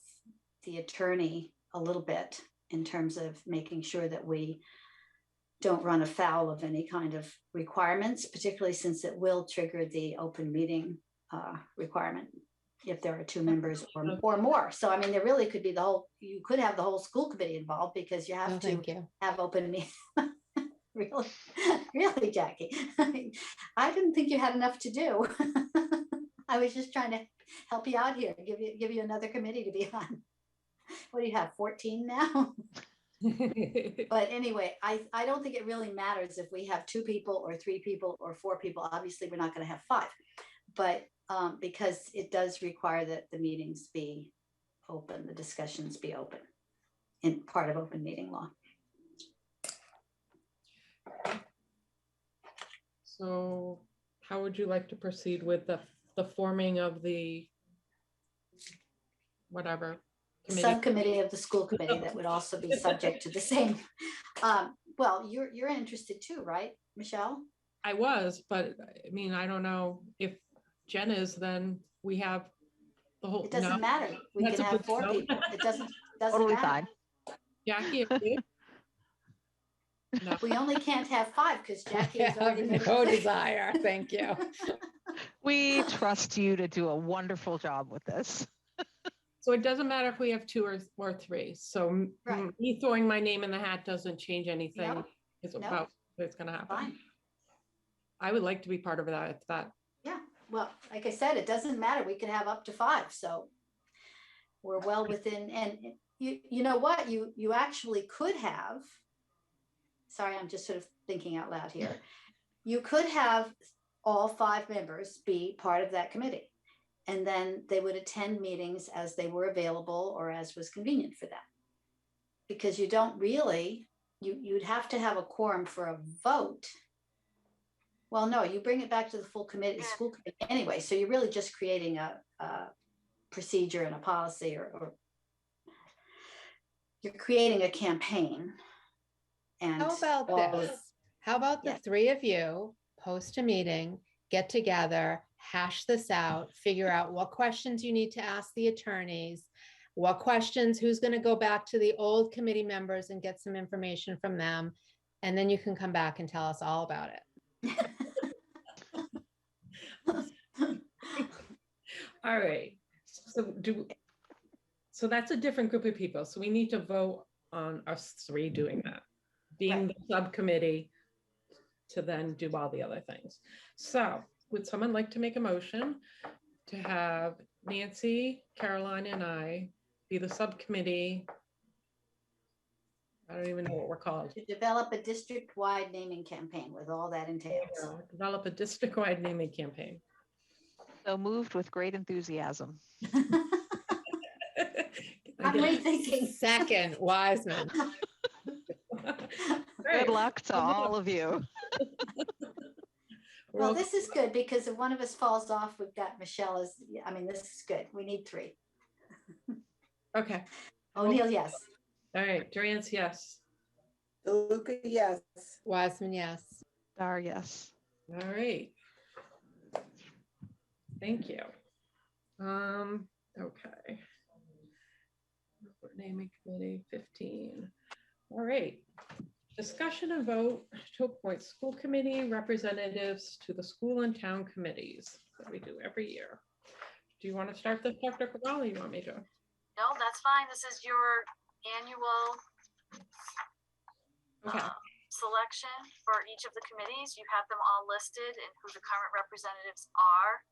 Speaker 7: the attorney a little bit in terms of making sure that we don't run afoul of any kind of requirements, particularly since it will trigger the open meeting requirement if there are 2 members or more. So I mean, there really could be you could have the whole school committee involved, because you have to have open meeting. Really, really, Jackie. I didn't think you had enough to do. I was just trying to help you out here, give you another committee to be on. What do you have, 14 now? But anyway, I don't think it really matters if we have 2 people or 3 people or 4 people. Obviously, we're not going to have 5, but because it does require that the meetings be open, the discussions be open, in part of open meeting law.
Speaker 1: So how would you like to proceed with the forming of the whatever committee?
Speaker 7: Subcommittee of the school committee that would also be subject to the same. Well, you're interested too, right, Michelle?
Speaker 1: I was, but I mean, I don't know if Jen is, then we have the whole.
Speaker 7: It doesn't matter. We
Speaker 1: That's
Speaker 7: can
Speaker 1: a
Speaker 7: have
Speaker 1: good
Speaker 7: 4
Speaker 1: no.
Speaker 7: people. It doesn't
Speaker 4: Totally
Speaker 7: matter.
Speaker 4: fine.
Speaker 1: Jackie, if you- no.
Speaker 7: We only can't have 5 because Jackie has already made it
Speaker 3: no
Speaker 7: clear.
Speaker 3: desire. Thank you.
Speaker 4: We trust you to do a wonderful job with this.
Speaker 1: So it doesn't matter if we have 2 or 3. So
Speaker 7: Right.
Speaker 1: me throwing my name in the hat doesn't change anything.
Speaker 7: Nope.
Speaker 1: It's
Speaker 7: Nope.
Speaker 1: about what's going to happen.
Speaker 7: Fine.
Speaker 1: I would like to be part of that. If that.
Speaker 7: Yeah. Well, like I said, it doesn't matter. We can have up to 5. So we're well within. And you know what? You actually could have. Sorry, I'm just sort of thinking out loud here. You could have all 5 members be part of that committee, and then they would attend meetings as they were available or as was convenient for them. Because you don't really, you'd have to have a quorum for a vote. Well, no, you bring it back to the full committee, school committee anyway. So you're really just creating a procedure and a policy, or you're creating a campaign. And
Speaker 3: How about this? How about the 3 of you post a meeting, get together, hash this out, figure out what questions you need to ask the attorneys, what questions, who's going to go back to the old committee members and get some information from them. And then you can come back and tell us all about it.
Speaker 1: All right. So that's a different group of people. So we need to vote on us 3 doing that, being the subcommittee to then do all the other things. So would someone like to make a motion to have Nancy, Caroline, and I be the subcommittee? I don't even know what we're called.
Speaker 7: To develop a district-wide naming campaign with all that entails.
Speaker 1: Develop a district-wide naming campaign.
Speaker 4: So moved with great enthusiasm.
Speaker 7: I'm rethinking.
Speaker 3: Second, Wiseman.
Speaker 4: Good luck to all of you.
Speaker 7: Well, this is good because if one of us falls off, we've got Michelle as, I mean, this is good. We need 3.
Speaker 1: Okay.
Speaker 7: O'Neill, yes.
Speaker 1: All right. Durance, yes.
Speaker 2: DeLuca, yes.
Speaker 3: Wiseman, yes.
Speaker 4: Dar, yes.
Speaker 1: All right. Thank you. Okay. Naming committee 15. All right. Discussion and vote to appoint school committee representatives to the school and town committees that we do every year. Do you want to start this, Dr. Cabral, or you want me to?
Speaker 5: No, that's fine. This is your annual
Speaker 1: Okay.
Speaker 5: selection for each of the committees. You have them all listed and who the current representatives are.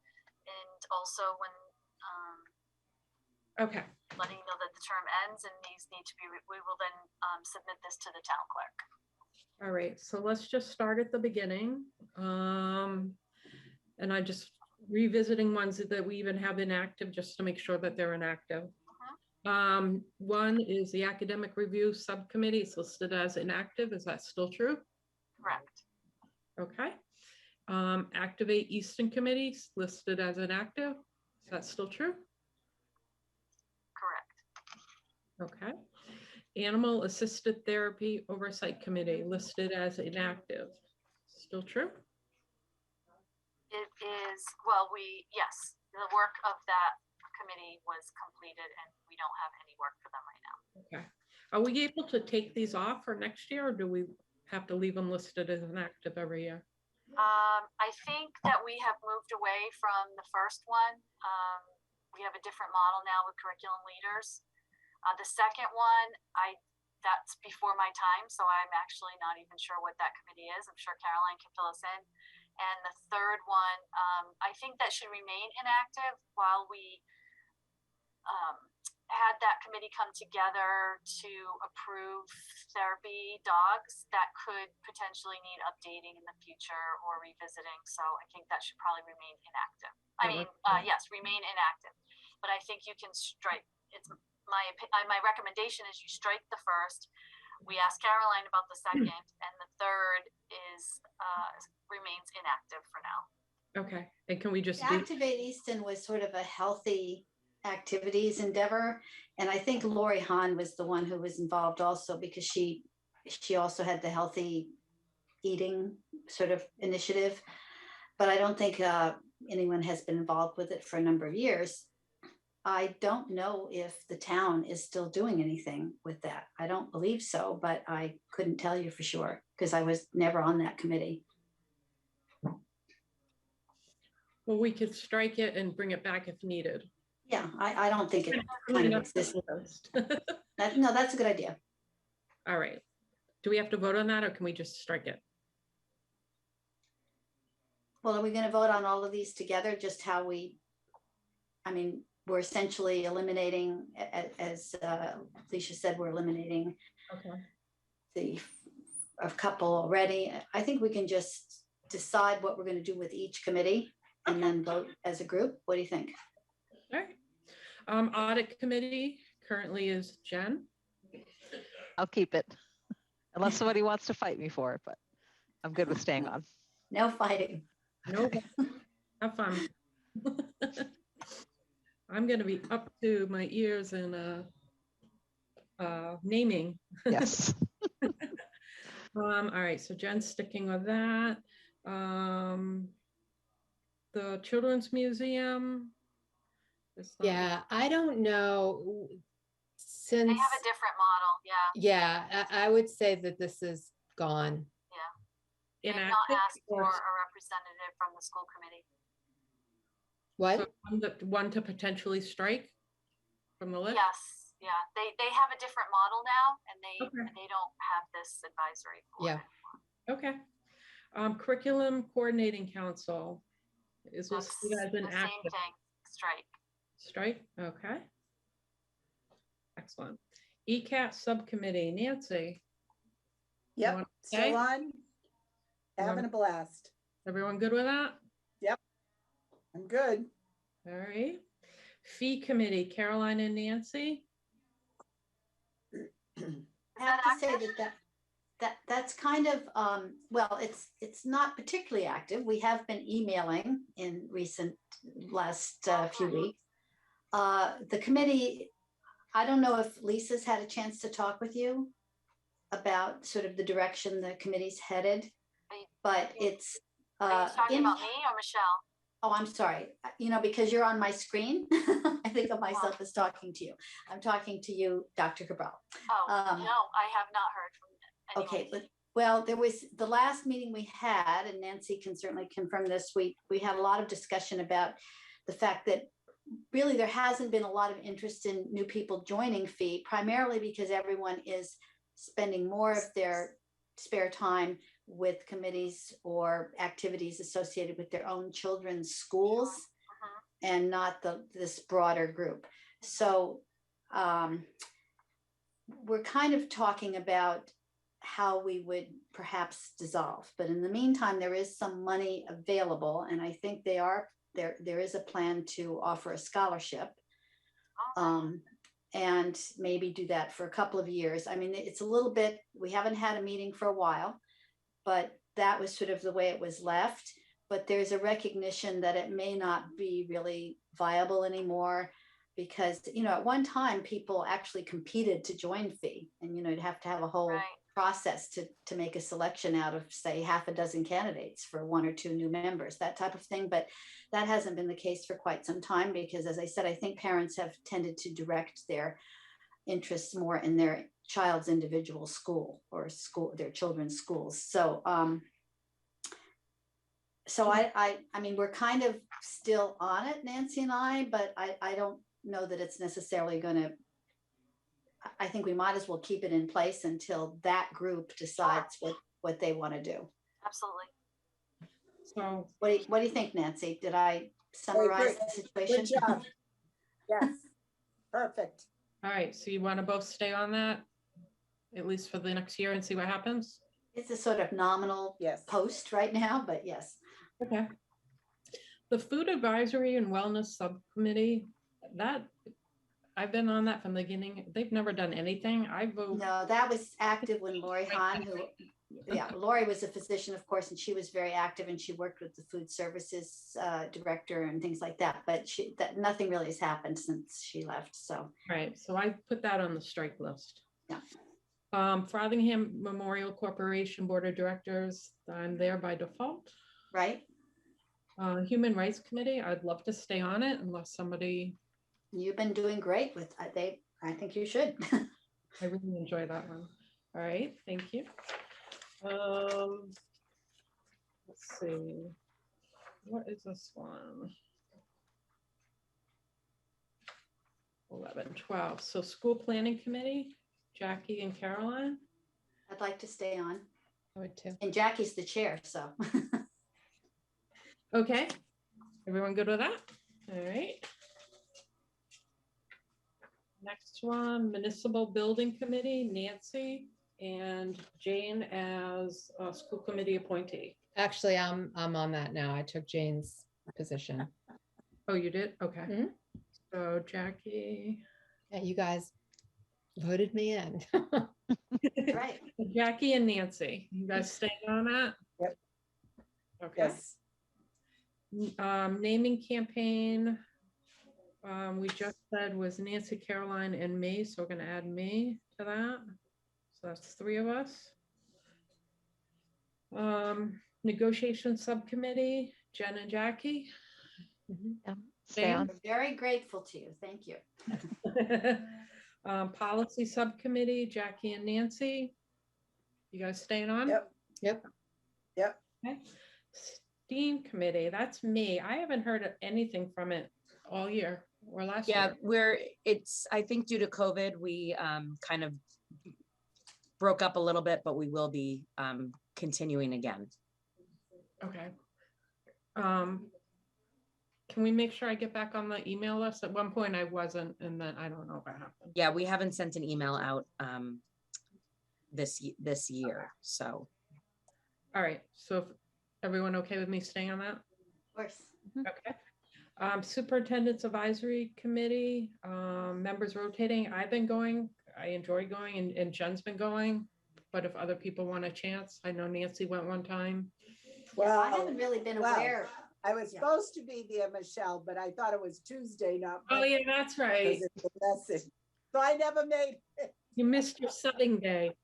Speaker 5: And also when
Speaker 1: Okay,
Speaker 5: letting you know that the term ends and these need to be, we will then submit this to the town clerk.
Speaker 1: all right, so let's just start at the beginning. And I just revisiting ones that we even have inactive, just to make sure that they're inactive. One is the Academic Review Subcommittee. It's listed as inactive. Is that still true?
Speaker 5: Correct.
Speaker 1: Okay. Activate Easton Committee listed as inactive. Is that still true?
Speaker 5: Correct.
Speaker 1: Okay. Animal Assisted Therapy Oversight Committee listed as inactive. Still true?
Speaker 5: It is, well, yes, the work of that committee was completed and we don't have any work for them right now.
Speaker 1: Okay. Are we able to take these off for next year, or do we have to leave them listed as inactive every year?
Speaker 5: I think that we have moved away from the first one. We have a different model now with curriculum leaders. The second one, that's before my time, so I'm actually not even sure what that committee is. I'm sure Caroline can fill us in. And the third one, I think that should remain inactive while we had that committee come together to approve therapy dogs that could potentially need updating in the future or revisiting. So I think that should probably remain inactive. Yes, remain inactive. But I think you can strike. It's my recommendation is you strike the first. We asked Caroline about the second, and the third is remains inactive for now.
Speaker 1: Okay. And can we just
Speaker 7: Activate Easton was sort of a healthy activities endeavor, and I think Lori Hahn was the one who was involved also, because she also had the healthy eating sort of initiative, but I don't think anyone has been involved with it for a number of years. I don't know if the town is still doing anything with that. I don't believe so, but I couldn't tell you for sure because I was never on that committee.
Speaker 1: Well, we could strike it and bring it back if needed.
Speaker 7: Yeah, I don't think it kind of exists. No, that's a good idea.
Speaker 1: All right. Do we have to vote on that, or can we just strike it?
Speaker 7: Well, are we going to vote on all of these together? Just how we're essentially eliminating, as Alicia said, we're eliminating a couple already. I think we can just decide what we're going to do with each committee and then vote as a group. What do you think?
Speaker 1: All right. Audit Committee currently is Jen.
Speaker 4: I'll keep it unless somebody wants to fight me for it, but I'm good with staying on.
Speaker 7: No fighting.
Speaker 1: No, have fun. I'm going to be up to my ears in naming.
Speaker 4: Yes.
Speaker 1: All right, so Jen's sticking with that. The Children's Museum.
Speaker 3: Yeah, I don't know. Since
Speaker 5: They have a different model.
Speaker 3: yeah, I would say that this is gone.
Speaker 5: Yeah. They've not asked for a representative from the school committee.
Speaker 3: What?
Speaker 1: So one to potentially strike from the list?
Speaker 5: Yes, yeah. They have a different model now, and they don't have this advisory board.
Speaker 3: Yeah.
Speaker 1: Okay. Curriculum Coordinating Council. Is this as an
Speaker 5: the
Speaker 1: active?
Speaker 5: same thing. Strike.
Speaker 1: Strike. Okay. Excellent. ECAT Subcommittee. Nancy.
Speaker 2: Yep, still on. Having a blast.
Speaker 1: Everyone good with that?
Speaker 2: Yep, I'm good.
Speaker 1: All right. Fee Committee, Caroline and Nancy.
Speaker 7: I have to say that's kind of well, it's not particularly active. We have been emailing in last few weeks. The committee, I don't know if Lisa's had a chance to talk with you about sort of the direction the committee's headed, but it's
Speaker 5: Are you talking about me or Michelle?
Speaker 7: Oh, I'm sorry. Because you're on my screen, I think of myself as talking to you. I'm talking to you, Dr. Cabral.
Speaker 5: Oh, no, I have not heard from anyone.
Speaker 7: Okay, but well, there was the last meeting we had, and Nancy can certainly confirm this. We had a lot of discussion about the fact that really there hasn't been a lot of interest in new people joining FEE, primarily because everyone is spending more of their spare time with committees or activities associated with their own children's schools and not this broader group. So we're kind of talking about how we would perhaps dissolve, but in the meantime, there is some money available, and I think there is a plan to offer a scholarship, and maybe do that for a couple of years. I mean, it's a little bit, we haven't had a meeting for a while, but that was sort of the way it was left. But there's a recognition that it may not be really viable anymore, because, you know, at one time people actually competed to join fee, and, you know, you'd have to have a whole process to make a selection out of, say, half a dozen candidates for 1 or 2 new members, that type of thing. But that hasn't been the case for quite some time, because, as I said, I think parents have tended to direct their interests more in their child's individual school or their children's schools. So I mean, we're kind of still on it, Nancy and I, but I don't know that it's necessarily going to, I think we might as well keep it in place until that group decides what they want to do.
Speaker 5: Absolutely.
Speaker 1: So
Speaker 7: What do you think, Nancy? Did I summarize the situation?
Speaker 2: Good job. Yes, perfect.
Speaker 1: all right, so you want to both stay on that, at least for the next year, and see what happens?
Speaker 7: It's a sort of nominal post right now, but yes.
Speaker 1: Okay. The Food Advisory and Wellness Subcommittee, that I've been on that from the beginning. They've never done anything. I vote.
Speaker 7: No, that was active when Lori Hahn, Lori was a physician, of course, and she was very active, and she worked with the food services director and things like that. But nothing really has happened since she left. So
Speaker 1: Right. So I put that on the strike list.
Speaker 7: Yeah.
Speaker 1: Frothingham Memorial Corporation Board of Directors, I'm there by default.
Speaker 7: Right.
Speaker 1: Human Rights Committee, I'd love to stay on it unless somebody.
Speaker 7: You've been doing great with I think you should.
Speaker 1: I really enjoy that one. All right, thank you. Let's see. What is this one? 11, 12. So School Planning Committee, Jackie and Caroline.
Speaker 7: I'd like to stay on.
Speaker 3: I would too.
Speaker 7: And Jackie's the chair, so.
Speaker 1: Okay, everyone good with that? All right. Next one, Municipal Building Committee, Nancy and Jane as a school committee appointee.
Speaker 3: Actually, I'm on that now. I took Jane's position.
Speaker 1: Oh, you did? Okay.
Speaker 3: Mhm.
Speaker 1: So Jackie.
Speaker 3: Yeah, you guys voted me in.
Speaker 7: Right.
Speaker 1: Jackie and Nancy, you guys staying on that?
Speaker 2: Yep.
Speaker 1: Okay.
Speaker 2: Yes.
Speaker 1: Naming campaign, we just said was Nancy, Caroline, and me, so we're gonna add me to that. So that's 3 of us. Negotiation subcommittee, Jen and Jackie.
Speaker 4: Yeah, stay on.
Speaker 7: We're very grateful to you. Thank you.
Speaker 1: Policy subcommittee, Jackie and Nancy. You guys staying on?
Speaker 2: Yep.
Speaker 1: Okay. STEAM committee, that's me. I haven't heard anything from it all year or last year.
Speaker 8: I think due to COVID, we kind of broke up a little bit, but we will be continuing again.
Speaker 1: Okay. Can we make sure I get back on the email list? At one point I wasn't, and then I don't know what happened.
Speaker 8: Yeah, we haven't sent an email out this year, so.
Speaker 1: All right, so if everyone okay with me staying on that?
Speaker 7: Of course.
Speaker 1: Okay. Superintendent's Advisory Committee, members rotating. I've been going, I enjoy going, and Jen's been going, but if other people want a chance, I know Nancy went one time.
Speaker 2: Well,
Speaker 7: I haven't really been aware.
Speaker 2: I was supposed to be there, Michelle, but I thought it was Tuesday, not
Speaker 1: Oh yeah, that's right.
Speaker 2: because it's a message. So I never made it.
Speaker 1: You missed your setting day.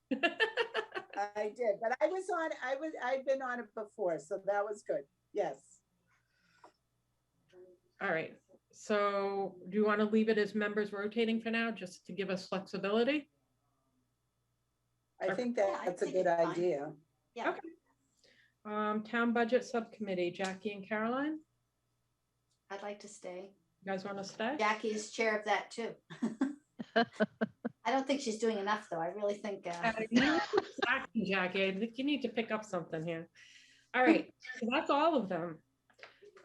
Speaker 2: I did, but I'd been on it before, so that was good. Yes.
Speaker 1: All right, so do you want to leave it as members rotating for now, just to give us flexibility?
Speaker 2: I think
Speaker 7: I
Speaker 2: that's a
Speaker 7: think
Speaker 2: good
Speaker 7: it's fine.
Speaker 2: idea.
Speaker 7: Yeah.
Speaker 1: Okay. Town Budget Subcommittee, Jackie and Caroline,
Speaker 7: I'd like to stay.
Speaker 1: you guys want to stay?
Speaker 7: Jackie is chair of that too. I don't think she's doing enough, though. I really think.
Speaker 1: Jackie, I think you need to pick up something here. All right, so that's all of them.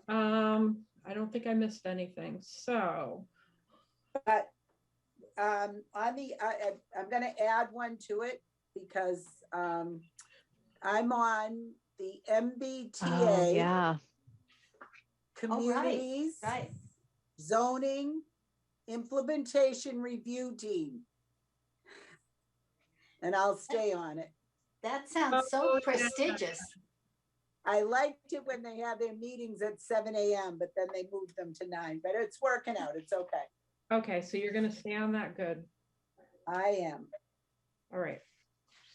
Speaker 1: I don't think I missed anything. So,
Speaker 2: But on the, I'm going to add one to it because I'm on the MBTA
Speaker 4: Oh, yeah.
Speaker 2: Communities
Speaker 7: Right.
Speaker 2: Zoning Implementation Review Team. And I'll stay on it.
Speaker 7: That sounds so
Speaker 1: Oh, yeah.
Speaker 7: prestigious.
Speaker 2: I liked it when they had their meetings at 7 a.m., but then they moved them to 9, but it's working out. It's okay.
Speaker 1: Okay, so you're gonna stay on that, good.
Speaker 2: I am.
Speaker 1: All right.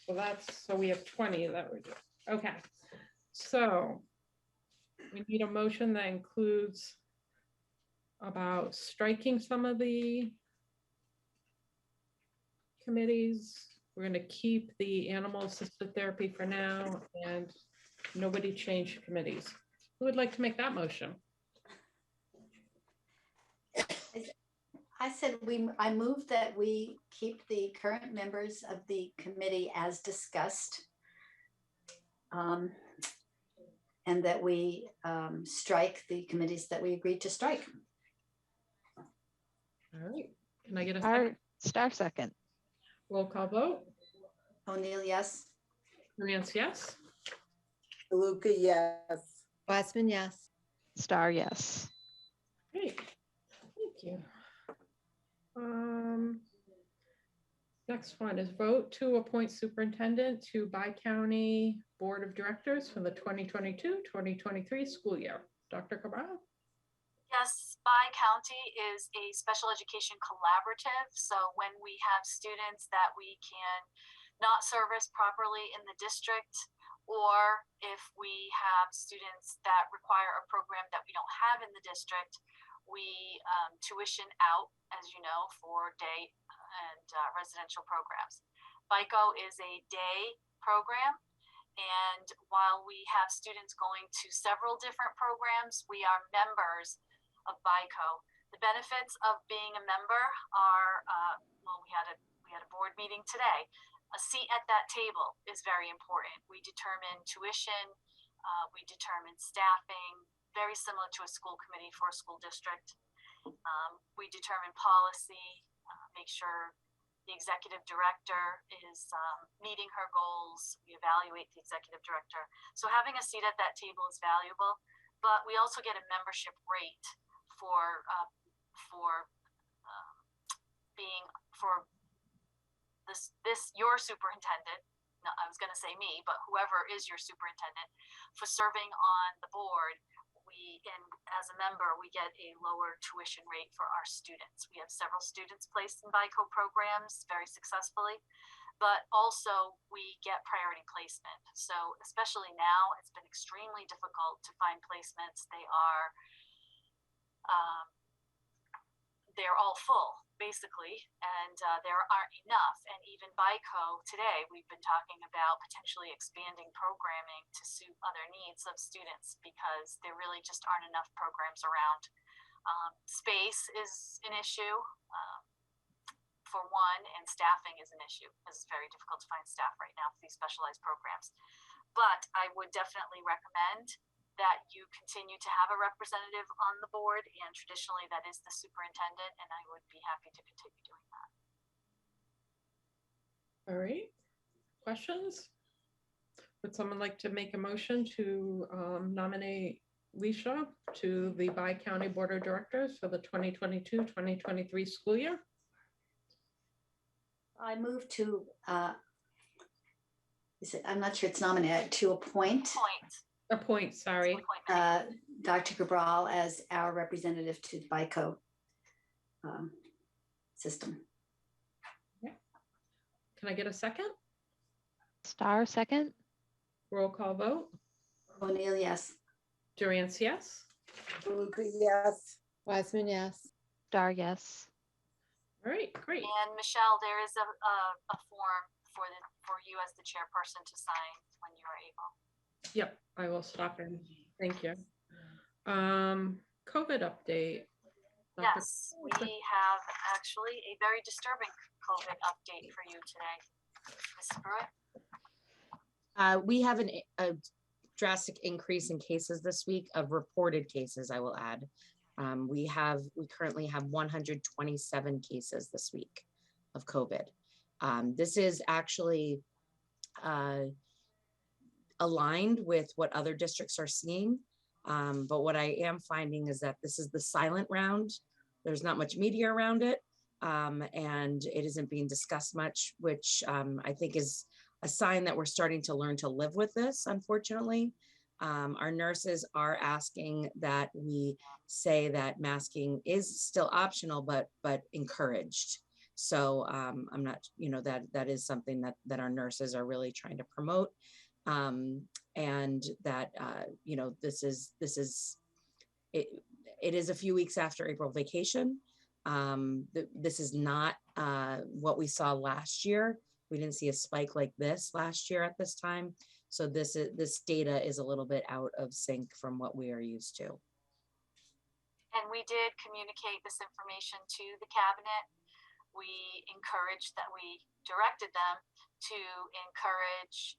Speaker 1: So we have 20 that we're doing. Okay. So we need a motion that includes about striking some of the committees. We're gonna keep the animal assisted therapy for now and nobody changed committees. Who would like to make that motion?
Speaker 7: I said I move that we keep the current members of the committee as discussed. And that we strike the committees that we agreed to strike.
Speaker 1: All right. Can I get a second?
Speaker 4: Star second.
Speaker 1: Roll call vote.
Speaker 7: O'Neill, yes.
Speaker 1: Lance, yes.
Speaker 2: DeLuca, yes.
Speaker 3: Wiseman, yes.
Speaker 4: Star, yes.
Speaker 1: Great. Thank you. Next one is vote to appoint superintendent to Bi-County Board of Directors for the 2022-2023 school year. Dr. Cabral?
Speaker 5: Yes, Bi-County is a special education collaborative. So when we have students that we can not service properly in the district, or if we have students that require a program that we don't have in the district, we tuition out, as you know, for day and residential programs. BICO is a day program, and while we have students going to several different programs, we are members of BICO. The benefits of being a member are, well, we had a board meeting today. A seat at that table is very important. We determine tuition, we determine staffing, very similar to a school committee for a school district. We determine policy, make sure the executive director is meeting her goals. We evaluate the executive director. So having a seat at that table is valuable, but we also get a membership rate for your superintendent. No, I was going to say me, but whoever is your superintendent, for serving on the board. As a member, we get a lower tuition rate for our students. We have several students placed in BICO programs very successfully, but also we get priority placement. So especially now, it's been extremely difficult to find placements. They're all full, basically, and there aren't enough. And even BICO today, we've been talking about potentially expanding programming to suit other needs of students because there really just aren't enough programs around. Space is an issue for one, and staffing is an issue because it's very difficult to find staff right now for these specialized programs. But I would definitely recommend that you continue to have a representative on the board, and traditionally that is the superintendent, and I would be happy to continue doing that.
Speaker 1: All right. Questions? Would someone like to make a motion to nominate Leisha to the Bi-County Board of Directors for the 2022-2023 school year?
Speaker 7: I move to, I'm not sure it's nominated, to appoint
Speaker 1: Appoint, sorry.
Speaker 7: Dr. Cabral as our representative to the BICO system.
Speaker 1: Yeah. Can I get a second?
Speaker 4: Star second.
Speaker 1: Roll call vote.
Speaker 7: O'Neill, yes.
Speaker 1: Durance, yes.
Speaker 2: DeLuca, yes.
Speaker 3: Wiseman, yes.
Speaker 4: Star, yes.
Speaker 1: All right, great.
Speaker 5: And Michelle, there is a form for you as the chairperson to sign when you are able.
Speaker 1: Yep, I will stop in. Thank you. COVID update.
Speaker 5: Yes, we have actually a very disturbing COVID update for you today. Mrs. Pruitt?
Speaker 8: We have a drastic increase in cases this week, of reported cases, I will add. We currently have 127 cases this week of COVID. This is actually aligned with what other districts are seeing. But what I am finding is that this is the silent round. There's not much media around it, and it isn't being discussed much, which I think is a sign that we're starting to learn to live with this, unfortunately. Our nurses are asking that we say that masking is still optional, but encouraged. So I'm not, that is something that our nurses are really trying to promote. And that, this is it is a few weeks after April vacation. This is not what we saw last year. We didn't see a spike like this last year at this time. So this data is a little bit out of sync from what we are used to.
Speaker 5: And we did communicate this information to the cabinet. We directed them to encourage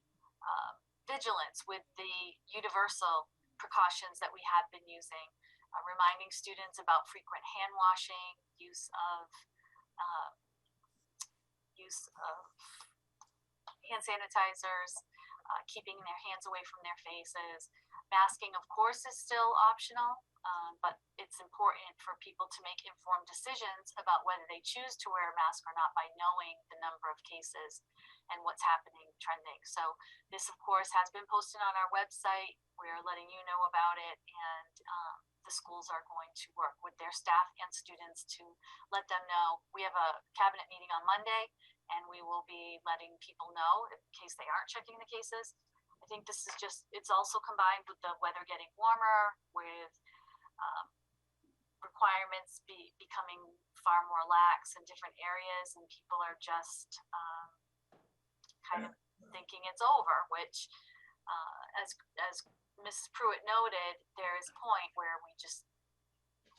Speaker 5: vigilance with the universal precautions that we have been using, reminding students about frequent hand washing, use of hand sanitizers, keeping their hands away from their faces. Masking, of course, is still optional, but it's important for people to make informed decisions about whether they choose to wear a mask or not by knowing the number of cases and what's happening trending. So this, of course, has been posted on our website. We're letting you know about it, and the schools are going to work with their staff and students to let them know. We have a cabinet meeting on Monday, and we will be letting people know in case they aren't checking the cases. I think this is it's also combined with the weather getting warmer, with requirements becoming far more lax in different areas, and people are just kind of thinking it's over, which as Mrs. Pruitt noted, there is a point where we just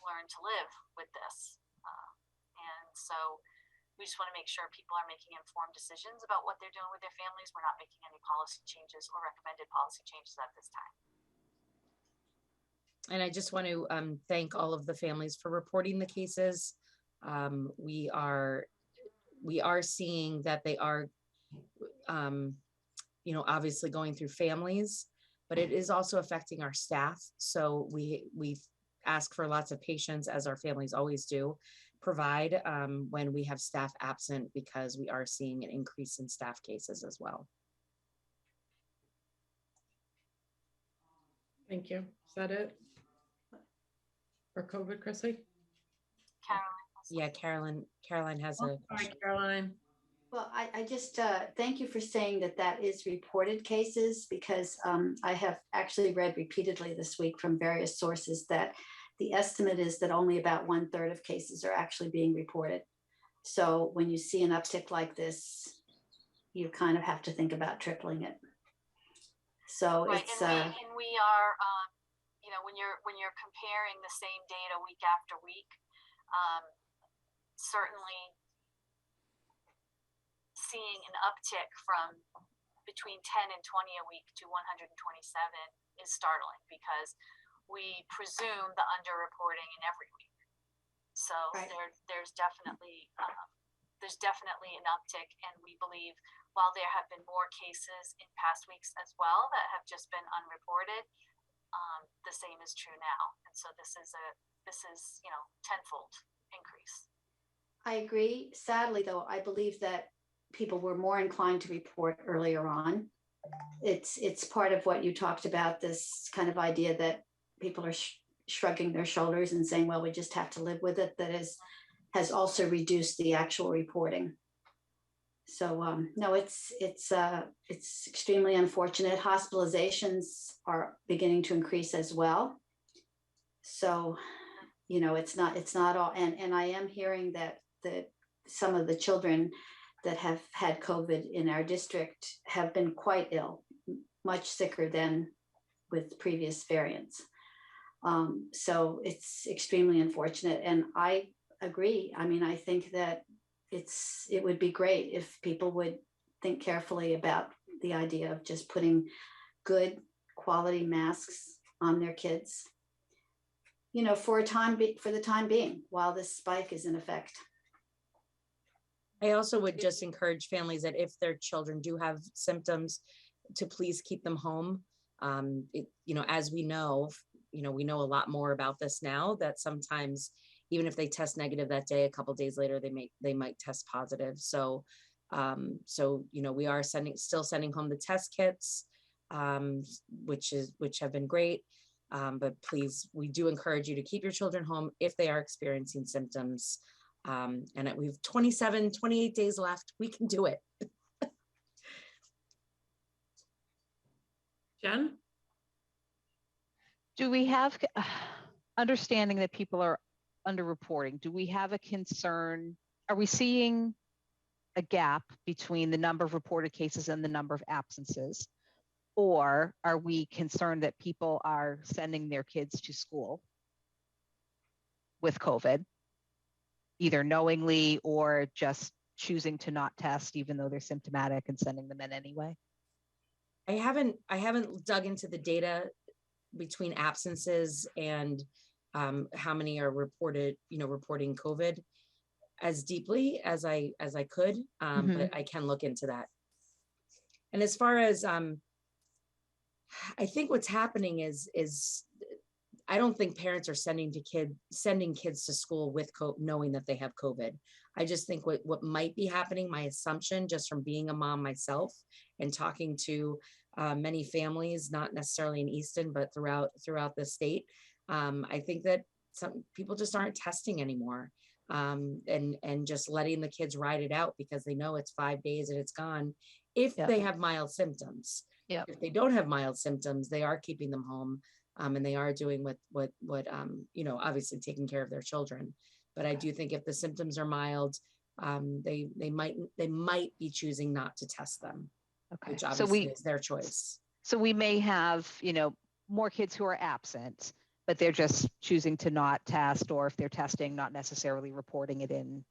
Speaker 5: learn to live with this. And so we just want to make sure people are making informed decisions about what they're doing with their families. We're not making any policy changes or recommended policy changes at this time.
Speaker 8: And I just want to thank all of the families for reporting the cases. We are seeing that they are, obviously going through families, but it is also affecting our staff. So we ask for lots of patience, as our families always do, provide when we have staff absent, because we are seeing an increase in staff cases as well.
Speaker 1: Thank you. Is that it for COVID, Chrissy?
Speaker 5: Caroline.
Speaker 8: Yeah, Caroline has a
Speaker 1: question. Hi, Caroline.
Speaker 7: Well, I just thank you for saying that is reported cases, because I have actually read repeatedly this week from various sources that the estimate is that only about 1/3 of cases are actually being reported. So when you see an uptick like this, you kind of have to think about tripling it. So
Speaker 5: right,
Speaker 7: it's
Speaker 5: and we are, when you're comparing the same data week after week, certainly seeing an uptick from between 10 and 20 a week to 127 is startling, because we presume the underreporting in every week. So
Speaker 7: right.
Speaker 5: there's definitely an uptick, and we believe while there have been more cases in past weeks as well that have just been unreported, the same is true now. And so this is tenfold increase.
Speaker 7: I agree. Sadly, though, I believe that people were more inclined to report earlier on. It's part of what you talked about, this kind of idea that people are shrugging their shoulders and saying, well, we just have to live with it. That has also reduced the actual reporting. So no, it's extremely unfortunate. Hospitalizations are beginning to increase as well. So, it's not all, and I am hearing that some of the children that have had COVID in our district have been quite ill, much sicker than with previous variants. So it's extremely unfortunate. And I agree. I mean, I think that it would be great if people would think carefully about the idea of just putting good quality masks on their kids, you know, for the time being, while this spike is in effect.
Speaker 8: I also would just encourage families that if their children do have symptoms, to please keep them home. You know, as we know, we know a lot more about this now, that sometimes even if they test negative that day, a couple days later, they might test positive. So, you know, we are still sending home the test kits, which have been great. But please, we do encourage you to keep your children home if they are experiencing symptoms. And we've 28 days left. We can do it.
Speaker 1: Jen?
Speaker 4: Do we have, understanding that people are underreporting, do we have a concern? Are we seeing a gap between the number of reported cases and the number of absences? Or are we concerned that people are sending their kids to school with COVID, either knowingly or just choosing to not test even though they're symptomatic and sending them in anyway?
Speaker 8: I haven't dug into the data between absences and how many are reporting COVID as deeply as I could, but I can look into that. And as far as I think what's happening is I don't think parents are sending kids to school with knowing that they have COVID. I just think what might be happening, my assumption, just from being a mom myself and talking to many families, not necessarily in Easton, but throughout the state, I think that some people just aren't testing anymore, and just letting the kids ride it out because they know it's 5 days and it's gone. If they have mild symptoms, if they don't have mild symptoms, they are keeping them home. And they are doing what obviously taking care of their children. But I do think if the symptoms are mild, they might be choosing not to test them, which obviously is their choice.
Speaker 4: So we may have, more kids who are absent, but they're just choosing to not test, or if they're testing, not necessarily reporting it in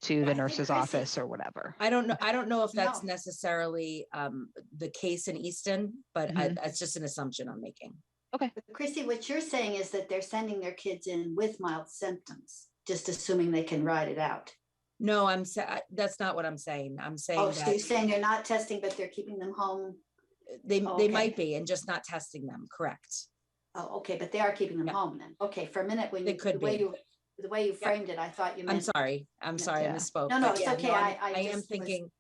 Speaker 4: to the nurse's office or whatever.
Speaker 8: I don't know if that's necessarily the case in Easton, but that's just an assumption I'm making.
Speaker 4: Okay.
Speaker 7: But Chrissy, what you're saying is that they're sending their kids in with mild symptoms, just assuming they can ride it out.
Speaker 8: No, that's not what I'm saying. I'm saying
Speaker 7: so you're saying they're not testing, but they're keeping them home?
Speaker 8: They might be, and just not testing them, correct.
Speaker 7: Oh, okay, but they are keeping them home then. Okay, for a minute, when the way you framed it, I thought you meant.
Speaker 8: I'm sorry, I misspoke.
Speaker 7: No, it's okay.
Speaker 8: I am thinking,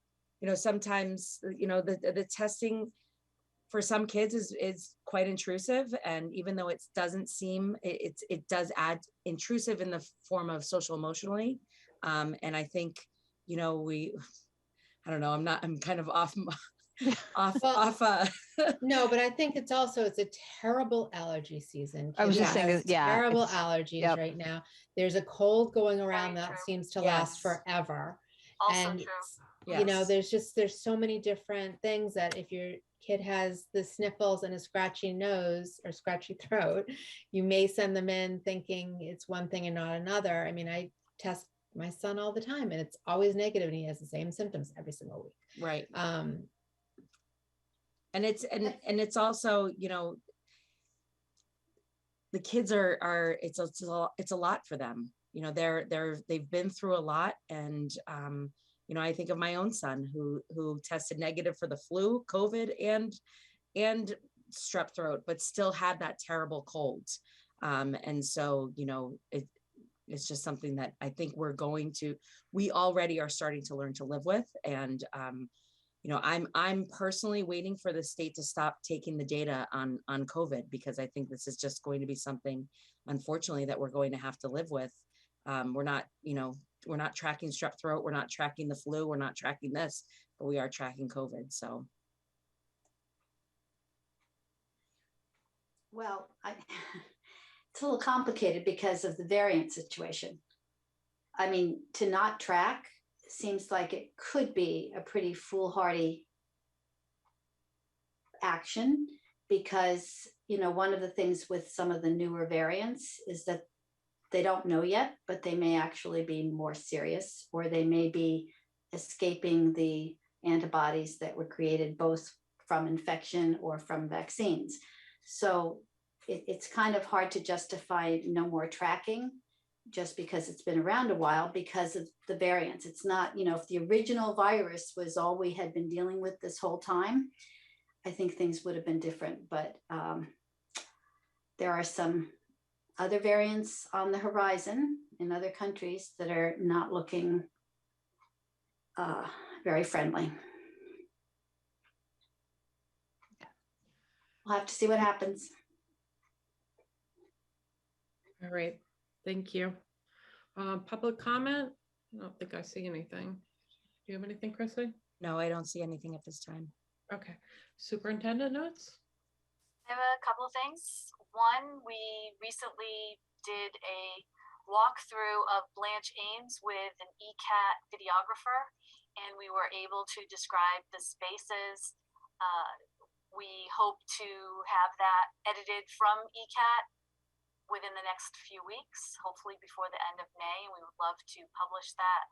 Speaker 8: sometimes, the testing for some kids is quite intrusive. And even though it doesn't seem, it does add intrusive in the form of social emotionally. And I think, I don't know, I'm kind of off.
Speaker 3: No, but I think it's a terrible allergy season.
Speaker 4: I was just saying,
Speaker 3: terrible allergies right now. There's a cold going around that seems to last forever.
Speaker 5: Also
Speaker 3: and
Speaker 5: true.
Speaker 3: There's so many different things that if your kid has the sniffles and a scratchy nose or scratchy throat, you may send them in thinking it's one thing and not another. I mean, I test my son all the time and it's always negative and he has the same symptoms every single week.
Speaker 8: Right. And it's also, the kids are it's a lot for them. They've been through a lot. And, I think of my own son who tested negative for the flu, COVID, and strep throat, but still had that terrible cold. And so, it's just something that I think we already are starting to learn to live with. And, I'm personally waiting for the state to stop taking the data on COVID, because I think this is just going to be something, unfortunately, that we're going to have to live with. We're not tracking strep throat. We're not tracking the flu. We're not tracking this, but we are tracking COVID. So.
Speaker 7: Well, it's a little complicated because of the variant situation. I mean, to not track seems like it could be a pretty foolhardy action. because, you know, one of the things with some of the newer variants is that they don't know yet, but they may actually be more serious, or they may be escaping the antibodies that were created both from infection or from vaccines. So it's kind of hard to justify no more tracking just because it's been around a while because of the variants. It's not, you know, if the original virus was all we had been dealing with this whole time, I think things would have been different. But there are some other variants on the horizon in other countries that are not looking very friendly. We'll have to see what happens.
Speaker 1: All right, thank you. Public comment? I don't think I see anything. Do you have anything, Chrissy?
Speaker 8: No, I don't see anything at this time.
Speaker 1: Okay. Superintendent notes?
Speaker 5: I have a couple of things. One, we recently did a walkthrough of Blanche Ames with an ECAT videographer, and we were able to describe the spaces. We hope to have that edited from ECAT within the next few weeks, hopefully before the end of May. We would love to publish that.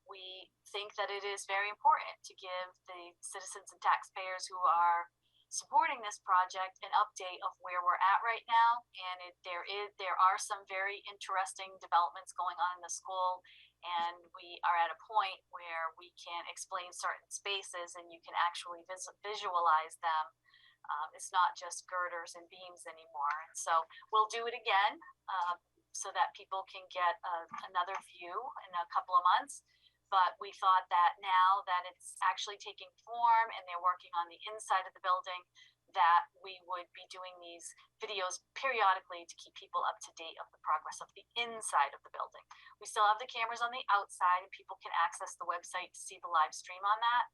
Speaker 5: We think that it is very important to give the citizens and taxpayers who are supporting this project an update of where we're at right now. And there are some very interesting developments going on in the school, and we are at a point where we can explain certain spaces and you can actually visualize them. It's not just girders and beams anymore. And so we'll do it again so that people can get another view in a couple of months. But we thought that now that it's actually taking form and they're working on the inside of the building, that we would be doing these videos periodically to keep people up to date of the progress of the inside of the building. We still have the cameras on the outside and people can access the website to see the live stream on that.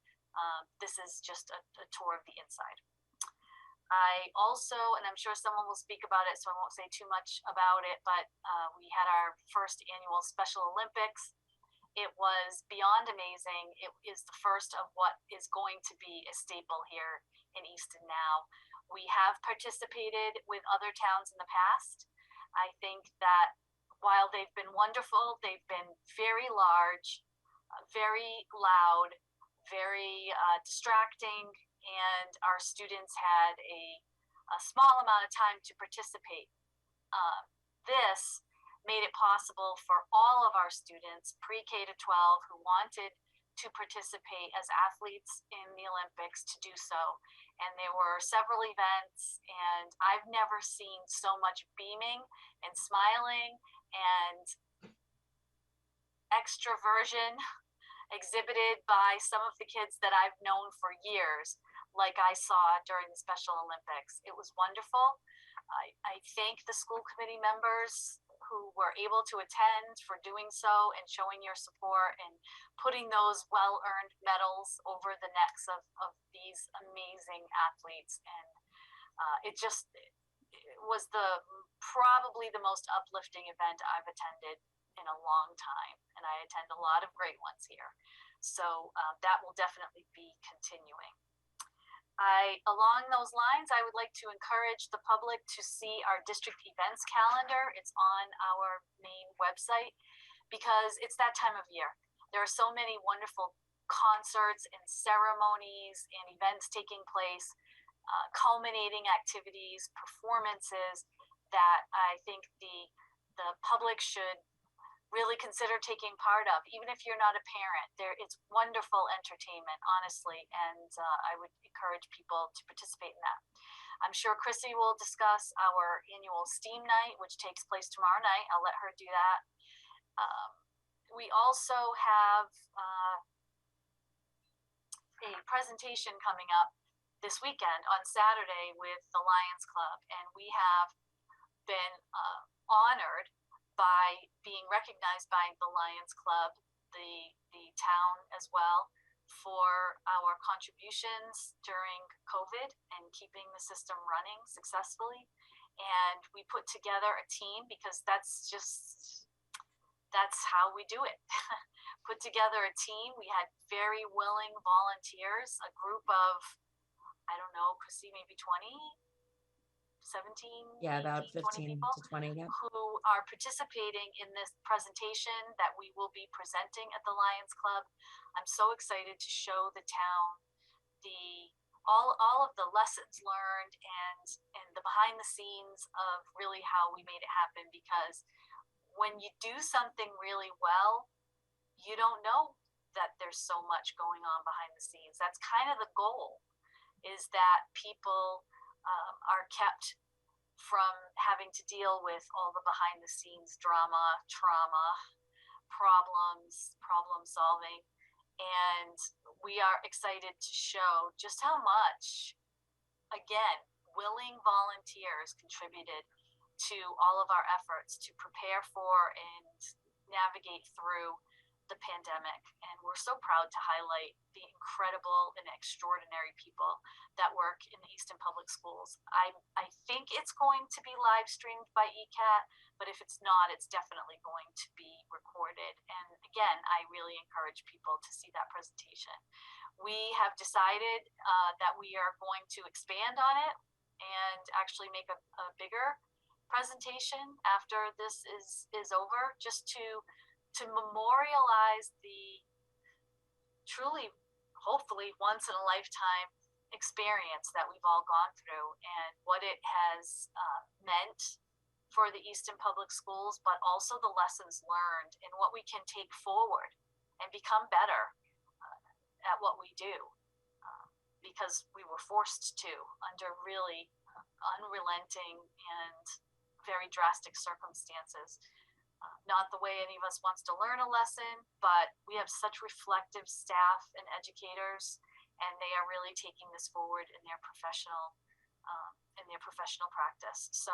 Speaker 5: This is just a tour of the inside. I also, and I'm sure someone will speak about it, so I won't say too much about it, but we had our first annual Special Olympics. It was beyond amazing. It is the first of what is going to be a staple here in Easton now. We have participated with other towns in the past. I think that while they've been wonderful, they've been very large, very loud, very distracting, and our students had a small amount of time to participate. This made it possible for all of our students, pre-K to 12, who wanted to participate as athletes in the Olympics to do so. And there were several events, and I've never seen so much beaming and smiling and extroversion exhibited by some of the kids that I've known for years, like I saw during the Special Olympics. It was wonderful. I thank the school committee members who were able to attend for doing so and showing your support and putting those well-earned medals over the necks of these amazing athletes. And it was probably the most uplifting event I've attended in a long time, and I attend a lot of great ones here. So that will definitely be continuing. Along those lines, I would like to encourage the public to see our district events calendar. It's on our main website because it's that time of year. There are so many wonderful concerts and ceremonies and events taking place, culminating activities, performances that I think the public should really consider taking part of, even if you're not a parent. It's wonderful entertainment, honestly, and I would encourage people to participate in that. I'm sure Chrissy will discuss our annual STEAM night, which takes place tomorrow night. I'll let her do that. We also have a presentation coming up this weekend on Saturday with the Lions Club, and we have been honored by being recognized by the Lions Club, the town as well, for our contributions during COVID and keeping the system running successfully. And we put together a team because that's how we do it. Put together a team. We had very willing volunteers, a group of, I don't know, Chrissy, maybe 20 17,
Speaker 8: Yeah, about
Speaker 5: 18, 20
Speaker 8: 15
Speaker 5: people
Speaker 8: to 20. Yeah.
Speaker 5: who are participating in this presentation that we will be presenting at the Lions Club. I'm so excited to show the town the all of the lessons learned and the behind the scenes of really how we made it happen, because when you do something really well, you don't know that there's so much going on behind the scenes. That's kind of the goal, is that people are kept from having to deal with all the behind the scenes drama, trauma, problem solving. And we are excited to show just how much, again, willing volunteers contributed to all of our efforts to prepare for and navigate through the pandemic. And we're so proud to highlight the incredible and extraordinary people that work in the Easton Public Schools. I think it's going to be live streamed by ECAT, but if it's not, it's definitely going to be recorded. And again, I really encourage people to see that presentation. We have decided that we are going to expand on it and actually make a bigger presentation after this is over, just to memorialize the truly, hopefully, once in a lifetime experience that we've all gone through and what it has meant for the Easton Public Schools, but also the lessons learned and what we can take forward and become better at what we do, because we were forced to under really unrelenting and very drastic circumstances. Not the way any of us wants to learn a lesson, but we have such reflective staff and educators, and they are really taking this forward in their professional practice. So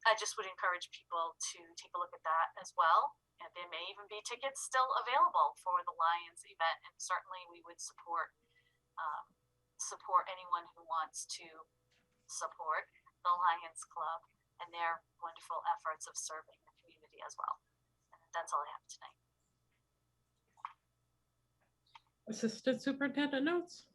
Speaker 5: I just would encourage people to take a look at that as well. And there may even be tickets still available for the Lions event, and certainly we would support anyone who wants to support the Lions Club and their wonderful efforts of serving the community as well. And that's all I have tonight.
Speaker 1: Assistant Superintendent Notes.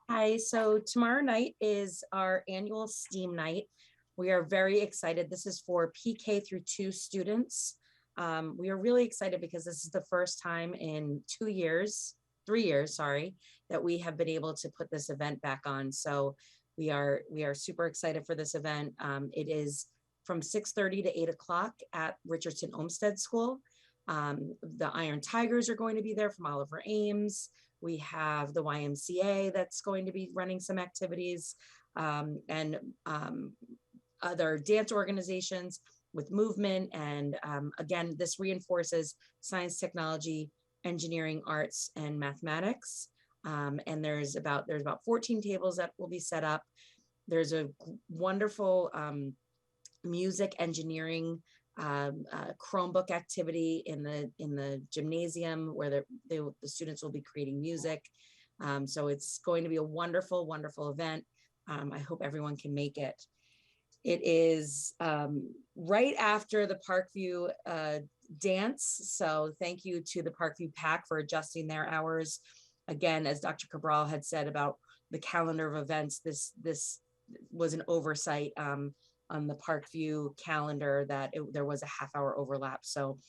Speaker 8: Hi, so tomorrow night is our annual STEAM night. We are very excited. This is for PK through 2 students. We are really excited because this is the first time in 3 years, that we have been able to put this event back on. So we are super excited for this event. It is from 6:30 to 8 o'clock at Richardson Olmsted School. The Iron Tigers are going to be there from Oliver Ames. We have the YMCA that's going to be running some activities, and other dance organizations with movement. And again, this reinforces science, technology, engineering, arts, and mathematics. And there's about 14 tables that will be set up. There's a wonderful music engineering Chromebook activity in the gymnasium where the students will be creating music. So it's going to be a wonderful, wonderful event. I hope everyone can make it. It is right after the Parkview dance. So thank you to the Parkview PAC for adjusting their hours. Again, as Dr. Cabral had said about the calendar of events, this was an oversight on the Parkview calendar that there was a half-hour overlap. So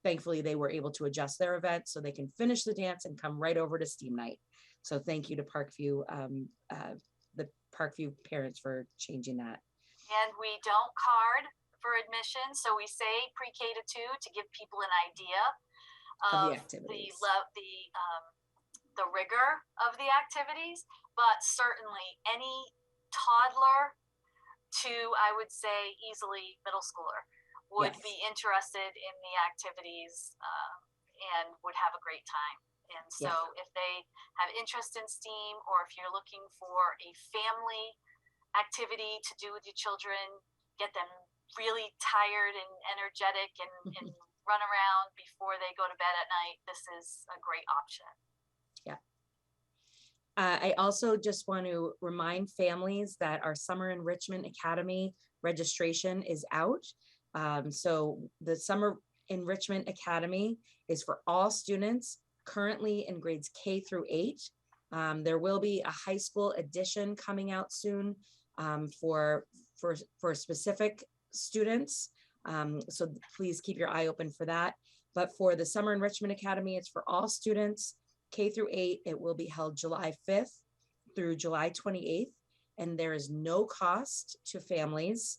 Speaker 8: thankfully they were able to adjust their event so they can finish the dance and come right over to STEAM night. So thank you to Parkview, the Parkview parents for changing that.
Speaker 5: And we don't card for admission, so we say pre-K to 2 to give people an idea of the rigor of the activities, but certainly any toddler to, I would say, easily middle schooler would be interested in the activities and would have a great time. And so if they have interest in STEAM, or if you're looking for a family activity to do with your children, get them really tired and energetic and run around before they go to bed at night, this is a great option.
Speaker 8: Yeah. I also just want to remind families that our Summer Enrichment Academy registration is out. So the Summer Enrichment Academy is for all students currently in grades K through 8. There will be a high school edition coming out soon for for specific students. So please keep your eye open for that. But for the Summer Enrichment Academy, it's for all students, K through 8. It will be held July 5th through July 28th, and there is no cost to families.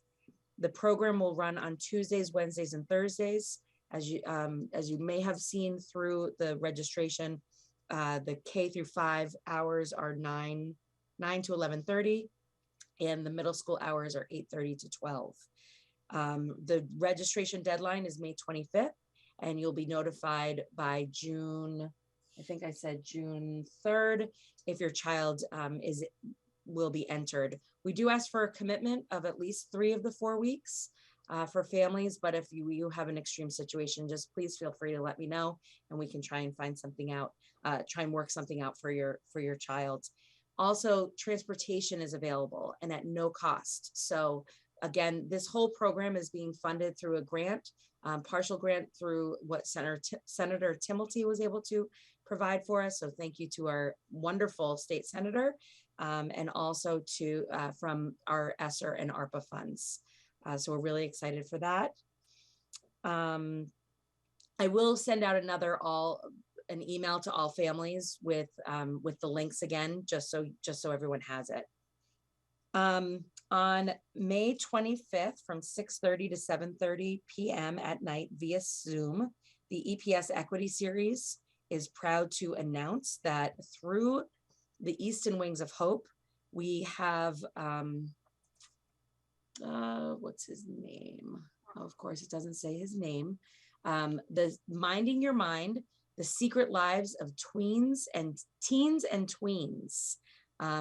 Speaker 8: The program will run on Tuesdays, Wednesdays, and Thursdays. As you may have seen through the registration, the K through 5 hours are 9 to 11:30, and the middle school hours are 8:30 to 12. The registration deadline is May 25th, and you'll be notified by June, I think I said June 3rd, if your child will be entered. We do ask for a commitment of at least 3 of the 4 weeks for families, but if you have an extreme situation, just please feel free to let me know, and we can try and find something out, try and work something out for your child. Also, transportation is available and at no cost. So again, this whole program is being funded through a grant, partial grant through what Senator Timilty was able to provide for us. So thank you to our wonderful state senator, and also to from our ESSER and ARPA funds. So we're really excited for that. I will send out an email to all families with the links again, just so everyone has it. On May 25th from 6:30 to 7:30 p.m. at night via Zoom, the EPS Equity Series is proud to announce that through the Easton Wings of Hope, we have, what's his name? Oh, of course, it doesn't say his name. The Minding Your Mind, The Secret Lives of Teens and Tweens.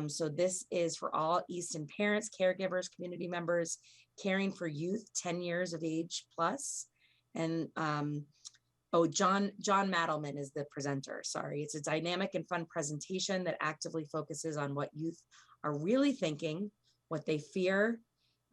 Speaker 8: So this is for all Easton parents, caregivers, community members, caring for youth 10 years of age plus. And John Madelman is the presenter, sorry. It's a dynamic and fun presentation that actively focuses on what youth are really thinking, what they fear,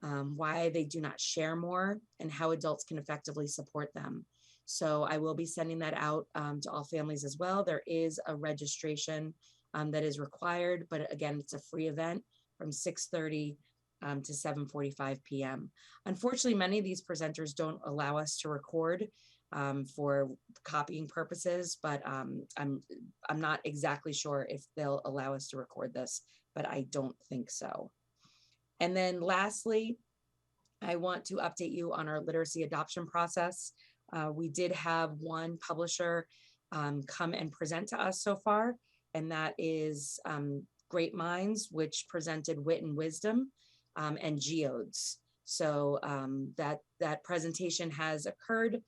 Speaker 8: why they do not share more, and how adults can effectively support them. So I will be sending that out to all families as well. There is a registration that is required, but again, it's a free event from 6:30 to 7:45 p.m. Unfortunately, many of these presenters don't allow us to record for copying purposes, but I'm not exactly sure if they'll allow us to record this, but I don't think so. And then lastly, I want to update you on our literacy adoption process. We did have one publisher come and present to us so far, and that is Great Minds, which presented Wit and Wisdom and Geodes. So that presentation has occurred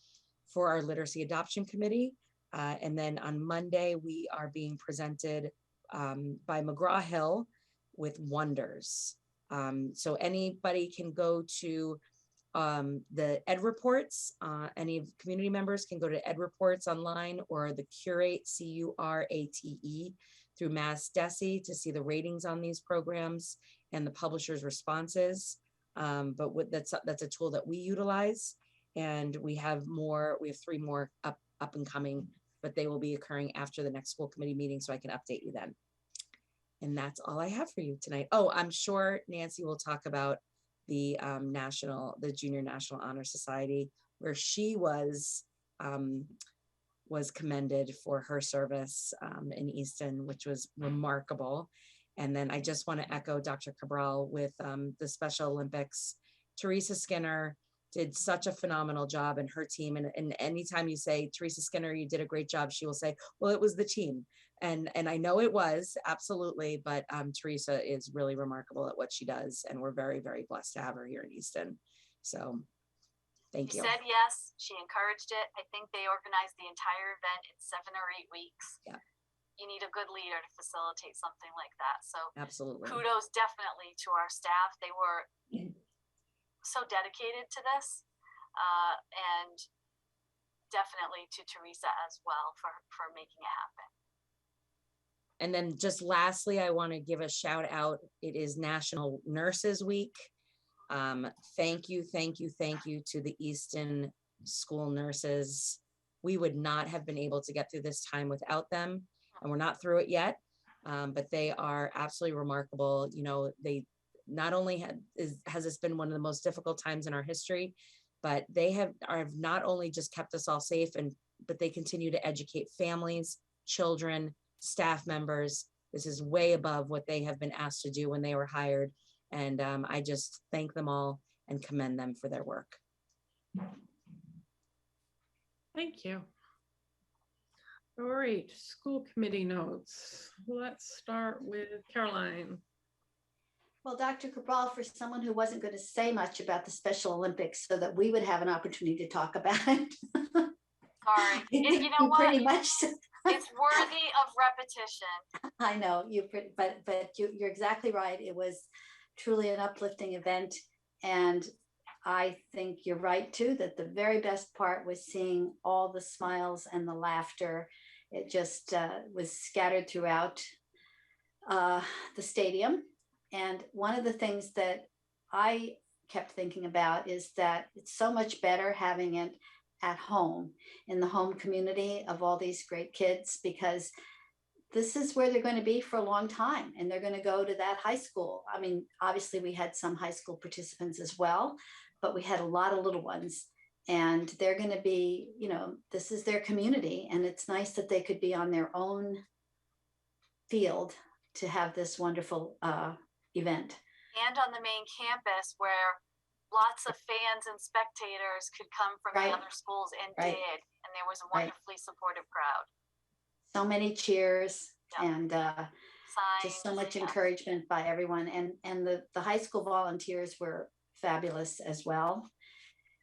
Speaker 8: for our Literacy Adoption Committee. And then on Monday, we are being presented by McGraw-Hill with Wonders. So anybody can go to the Ed Reports. Any community members can go to Ed Reports online, or the Curate, C-U-R-A-T-E, through Mass DESE to see the ratings on these programs and the publisher's responses. But that's a tool that we utilize. And we have 3 more up and coming, but they will be occurring after the next school committee meeting, so I can update you then. And that's all I have for you tonight. Oh, I'm sure Nancy will talk about the Junior National Honor Society, where she was commended for her service in Easton, which was remarkable. And then I just want to echo Dr. Cabral with the Special Olympics. Teresa Skinner did such a phenomenal job, and her team. And anytime you say, Teresa Skinner, you did a great job, she will say, well, it was the team. And I know it was, absolutely, but Teresa is really remarkable at what she does, and we're very, very blessed to have her here in Easton. So thank you.
Speaker 5: She said yes, she encouraged it. I think they organized the entire event in 7 or 8 weeks.
Speaker 8: Yeah.
Speaker 5: You need a good leader to facilitate something like that. So
Speaker 8: absolutely,
Speaker 5: kudos definitely to our staff. They were so dedicated to this, and definitely to Teresa as well for making it happen.
Speaker 8: And then just lastly, I want to give a shout out. It is National Nurses Week. Thank you to the Easton school nurses. We would not have been able to get through this time without them, and we're not through it yet, but they are absolutely remarkable. You know, not only has this been one of the most difficult times in our history, but they have not only just kept us all safe, but they continue to educate families, children, staff members. This is way above what they have been asked to do when they were hired. And I just thank them all and commend them for their work.
Speaker 1: Thank you. All right, school committee notes. Let's start with Caroline.
Speaker 7: Well, Dr. Cabral, for someone who wasn't going to say much about the Special Olympics so that we would have an opportunity to talk about it.
Speaker 5: Sorry. You know what?
Speaker 7: Pretty much.
Speaker 5: It's worthy of repetition.
Speaker 7: I know but you're exactly right. It was truly an uplifting event. And I think you're right too, that the very best part was seeing all the smiles and the laughter. It just was scattered throughout the stadium. And one of the things that I kept thinking about is that it's so much better having it at home, in the home community of all these great kids, because this is where they're going to be for a long time, and they're going to go to that high school. I mean, obviously we had some high school participants as well, but we had a lot of little ones, and they're going to be, this is their community, and it's nice that they could be on their own field to have this wonderful event.
Speaker 5: And on the main campus where lots of fans and spectators could come from the other schools and did, and there was a wonderfully supportive crowd.
Speaker 7: So many cheers and just so much encouragement by everyone, and the high school volunteers were fabulous as well.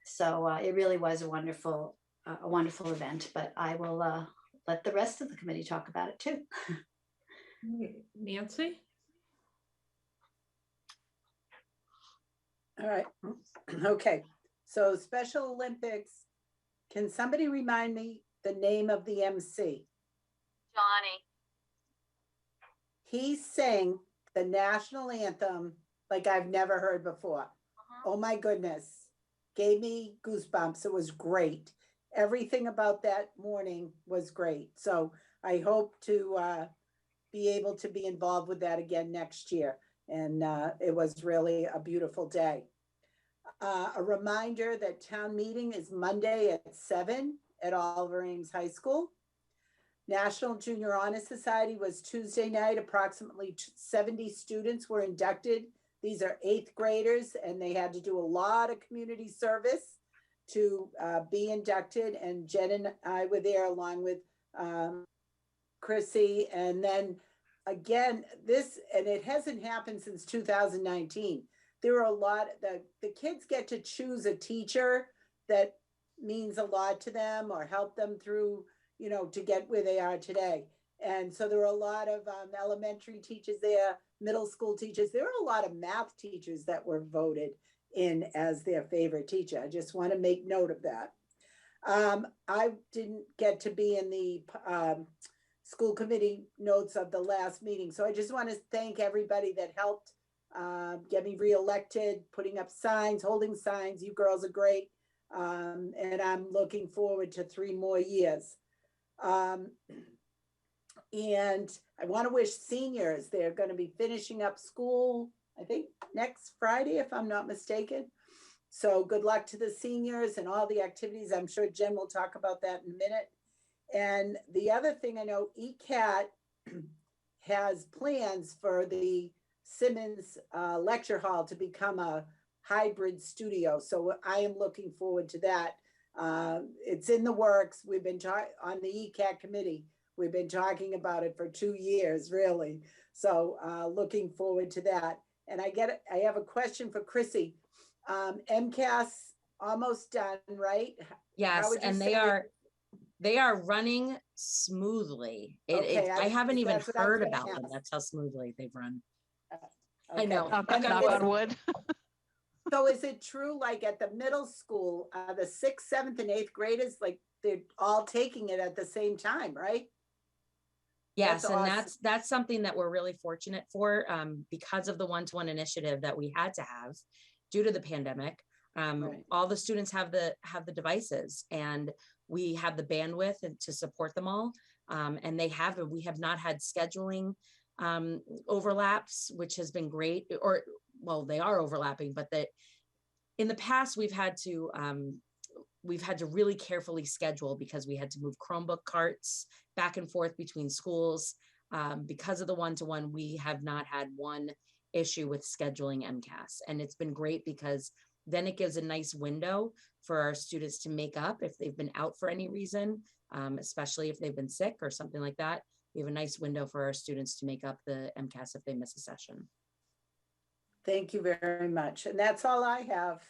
Speaker 7: So it really was a wonderful event. But I will let the rest of the committee talk about it too.
Speaker 1: Nancy?
Speaker 2: All right. Okay. So Special Olympics, can somebody remind me the name of the MC?
Speaker 5: Johnny.
Speaker 2: He sang the national anthem like I've never heard before. Oh my goodness. Gave me goosebumps. It was great. Everything about that morning was great. So I hope to be able to be involved with that again next year. And it was really a beautiful day. A reminder that town meeting is Monday at 7 at Oliver Ames High School. National Junior Honor Society was Tuesday night. Approximately 70 students were inducted. These are 8th graders, and they had to do a lot of community service to be inducted. And Jen and I were there along with Chrissy. And then again, and it hasn't happened since 2019. There are a lot, the kids get to choose a teacher that means a lot to them or help them through, to get where they are today. And so there were a lot of elementary teachers there, middle school teachers. There were a lot of math teachers that were voted in as their favorite teacher. I just want to make note of that. I didn't get to be in the school committee notes of the last meeting. So I just want to thank everybody that helped get me reelected, putting up signs, holding signs. You girls are great. And I'm looking forward to 3 more years. And I want to wish seniors, they're going to be finishing up school, I think next Friday, if I'm not mistaken. So good luck to the seniors and all the activities. I'm sure Jen will talk about that in a minute. And the other thing I know, ECAT has plans for the Simmons Lecture Hall to become a hybrid studio. So I am looking forward to that. It's in the works. We've been on the ECAT committee. We've been talking about it for 2 years, really. So looking forward to that. And I have a question for Chrissy. MCAS almost done, right?
Speaker 8: Yes, and they are running smoothly. I haven't even heard about them. That's how smoothly they've run.
Speaker 2: Okay.
Speaker 8: I know.
Speaker 4: Knock on wood.
Speaker 2: So is it true, like at the middle school, the 6th, 7th, and 8th graders, like they're all taking it at the same time, right?
Speaker 8: Yes,
Speaker 2: That's
Speaker 8: and
Speaker 2: awesome.
Speaker 8: that's something that we're really fortunate for because of the one-to-one initiative that we had to have due to the pandemic.
Speaker 2: Right.
Speaker 8: All the students have the devices, and we have the bandwidth to support them all. And we have not had scheduling overlaps, which has been great, or well, they are overlapping, but that in the past we've had to really carefully schedule because we had to move Chromebook carts back and forth between schools. Because of the one-to-one, we have not had one issue with scheduling MCAS. And it's been great because then it gives a nice window for our students to make up if they've been out for any reason, especially if they've been sick or something like that. We have a nice window for our students to make up the MCAS if they miss a session.
Speaker 2: Thank you very much. And that's all I have.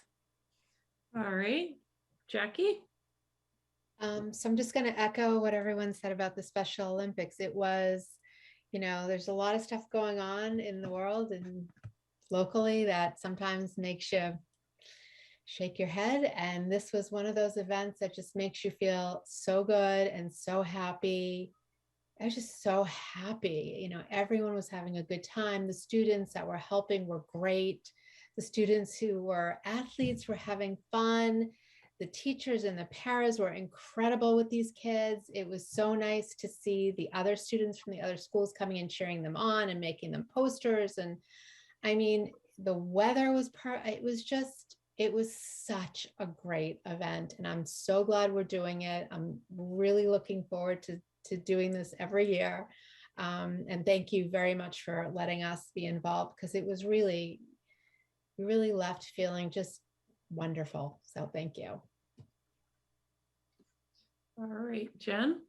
Speaker 1: All right, Jackie?
Speaker 3: So I'm just going to echo what everyone said about the Special Olympics. It was, there's a lot of stuff going on in the world and locally that sometimes makes you shake your head. And this was one of those events that just makes you feel so good and so happy. I was just so happy. Everyone was having a good time. The students that were helping were great. The students who were athletes were having fun. The teachers and the paras were incredible with these kids. It was so nice to see the other students from the other schools coming and cheering them on and making them posters. And I mean, the weather was it was such a great event. And I'm so glad we're doing it. I'm really looking forward to doing this every year. And thank you very much for letting us be involved because it was really left feeling just wonderful. So thank you.
Speaker 1: All right, Jen?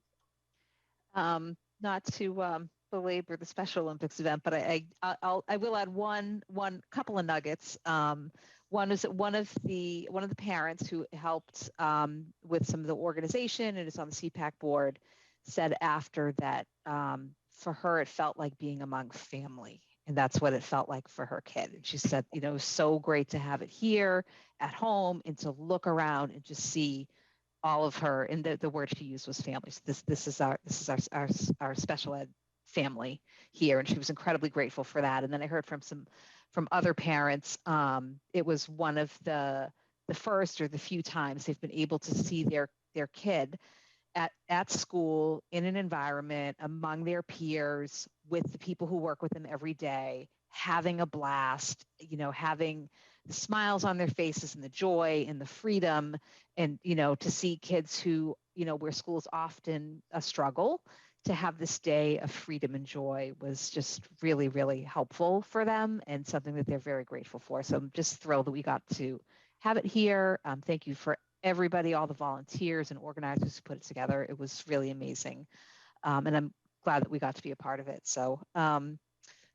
Speaker 4: Not to belabor the Special Olympics event, but I will add one couple of nuggets. One is that one of the parents who helped with some of the organization and is on the CPAC board said after that for her it felt like being among family, and that's what it felt like for her kid. And she said, it was so great to have it here at home and to look around and just see all of her. And the word she used was family. So this is our special ed family here, and she was incredibly grateful for that. And then I heard from other parents. It was one of the first or the few times they've been able to see their kid at school in an environment among their peers with the people who work with them every day, having a blast, having the smiles on their faces and the joy and the freedom, and, to see kids who, where school's often a struggle, to have this day of freedom and joy was just really, really helpful for them and something that they're very grateful for. So I'm just thrilled that we got to have it here. Thank you for everybody, all the volunteers and organizers who put it together. It was really amazing. And I'm glad that we got to be a part of it. So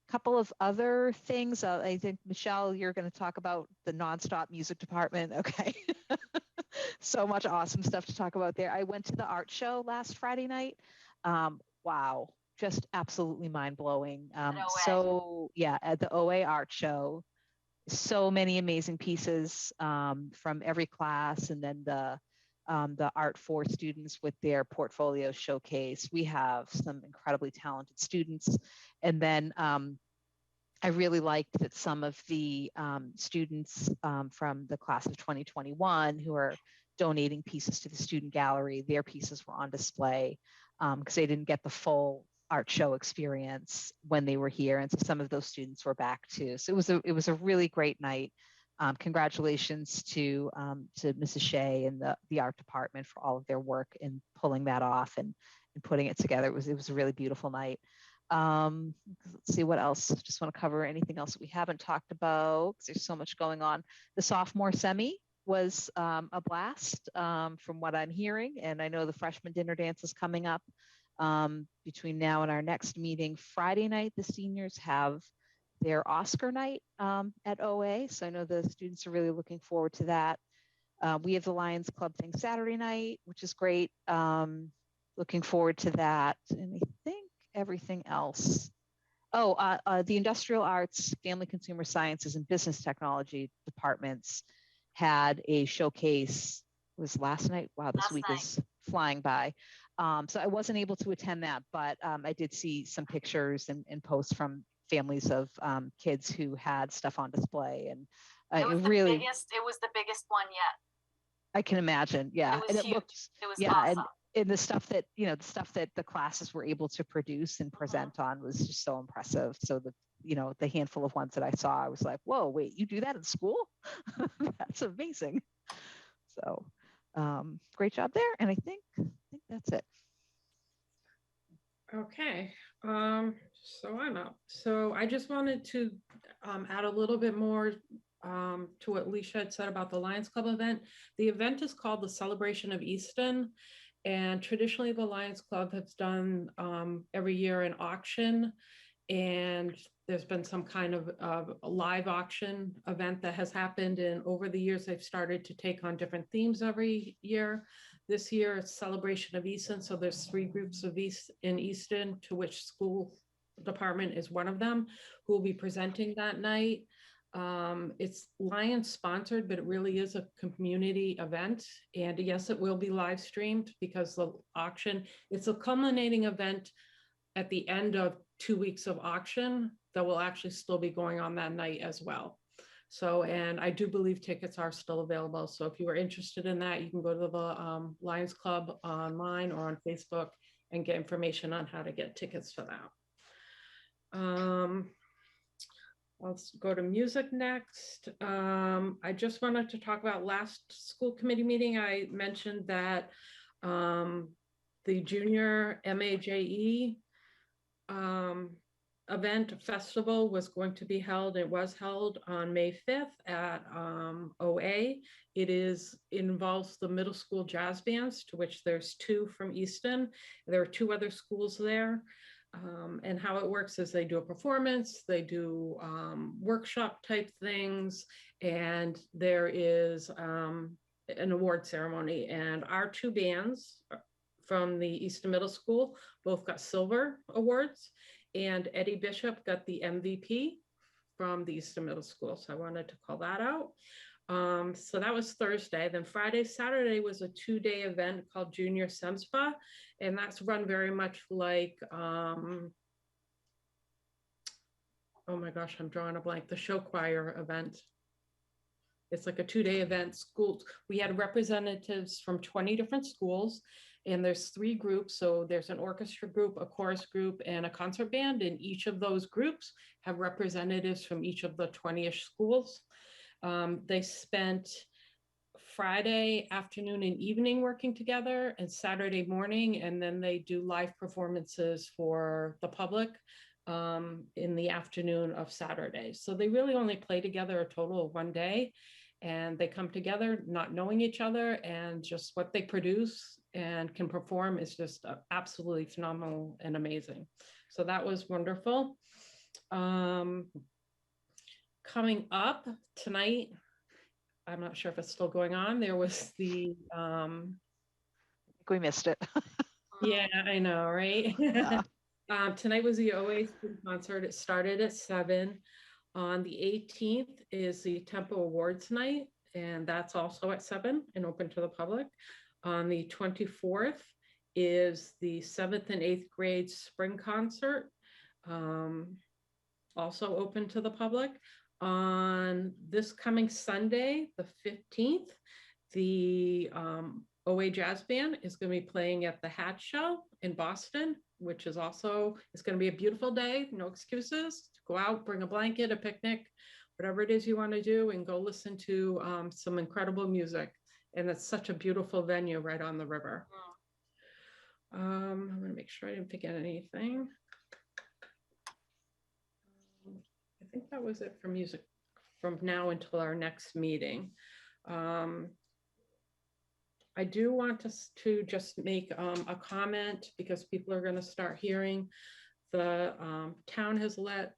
Speaker 4: couple of other things. I think, Michelle, you're going to talk about the nonstop music department. Okay. So much awesome stuff to talk about there. I went to the art show last Friday night. Wow. Just absolutely mind blowing. So yeah, at the OA art show, so many amazing pieces from every class, and then the Art 4 students with their portfolio showcase. We have some incredibly talented students. And then I really liked that some of the students from the class of 2021 who are donating pieces to the student gallery, their pieces were on display because they didn't get the full art show experience when they were here. And so some of those students were back too. So it was a really great night. Congratulations to Mrs. Shea and the art department for all of their work in pulling that off and putting it together. It was a really beautiful night. Let's see what else. Just want to cover anything else that we haven't talked about because there's so much going on. The sophomore semi was a blast from what I'm hearing. And I know the freshman dinner dance is coming up between now and our next meeting. Friday night, the seniors have their Oscar night at OA. So I know the students are really looking forward to that. We have the Lions Club thing Saturday night, which is great. Looking forward to that. And I think everything else. The Industrial Arts, Family Consumer Sciences, and Business Technology departments had a showcase. It was last night. Wow, this week is flying by. So I wasn't able to attend that, but I did see some pictures and posts from families of kids who had stuff on display, and
Speaker 5: it was the biggest one yet.
Speaker 4: I can imagine. Yeah,
Speaker 5: it was huge. It was
Speaker 4: yeah,
Speaker 5: awesome.
Speaker 4: And the stuff that the classes were able to produce and present on was just so impressive. So the handful of ones that I saw, I was like, whoa, wait, you do that in school? That's amazing. So great job there. And I think that's it.
Speaker 1: Okay, so I'm up. So I just wanted to add a little bit more to what Leisha had said about the Lions Club event. The event is called the Celebration of Easton, and traditionally the Lions Club has done every year an auction, and there's been some kind of a live auction event that has happened. And over the years, they've started to take on different themes every year. This year, it's Celebration of Easton. So there's 3 groups of in Easton, to which school department is one of them, who will be presenting that night. It's Lions sponsored, but it really is a community event. And yes, it will be live streamed because the auction, it's a culminating event at the end of 2 weeks of auction that will actually still be going on that night as well. So, and I do believe tickets are still available. So if you are interested in that, you can go to the Lions Club online or on Facebook and get information on how to get tickets for that. Let's go to music next. I just wanted to talk about last school committee meeting. I mentioned that the junior Maje event festival was going to be held. It was held on May 5th at OA. It involves the middle school jazz bands, to which there's 2 from Easton. There are 2 other schools there. And how it works is they do a performance, they do workshop type things, and there is an award ceremony. And our 2 bands from the Easton Middle School both got silver awards, and Eddie Bishop got the MVP from the Easton Middle School. So I wanted to call that out. So that was Thursday. Then Friday, Saturday was a 2-day event called Junior Semspa, and that's run very much like, oh my gosh, I'm drawing a blank, the show choir event. It's like a 2-day event. Schools, we had representatives from 20 different schools, and there's 3 groups. So there's an orchestra group, a chorus group, and a concert band. And each of those groups have representatives from each of the 20-ish schools. They spent Friday afternoon and evening working together, and Saturday morning, and then they do live performances for the public in the afternoon of Saturday. So they really only play together a total of 1 day, and they come together not knowing each other, and just what they produce and can perform is just absolutely phenomenal and amazing. So that was wonderful. Coming up tonight, I'm not sure if it's still going on, there was the
Speaker 4: We missed it.
Speaker 1: yeah, I know, right?
Speaker 4: Yeah.
Speaker 1: Tonight was the OA concert. It started at 7. On the 18th is the Tempo Awards night, and that's also at 7 and open to the public. On the 24th is the 7th and 8th grade spring concert, also open to the public. On this coming Sunday, the 15th, the OA Jazz Band is going to be playing at the Hat Show in Boston, which is also, it's going to be a beautiful day, no excuses. Go out, bring a blanket, a picnic, whatever it is you want to do, and go listen to some incredible music. And it's such a beautiful venue right on the river. I'm going to make sure I didn't forget anything. I think that was it for music from now until our next meeting. I do want to just make a comment, because people are going to start hearing. The town has let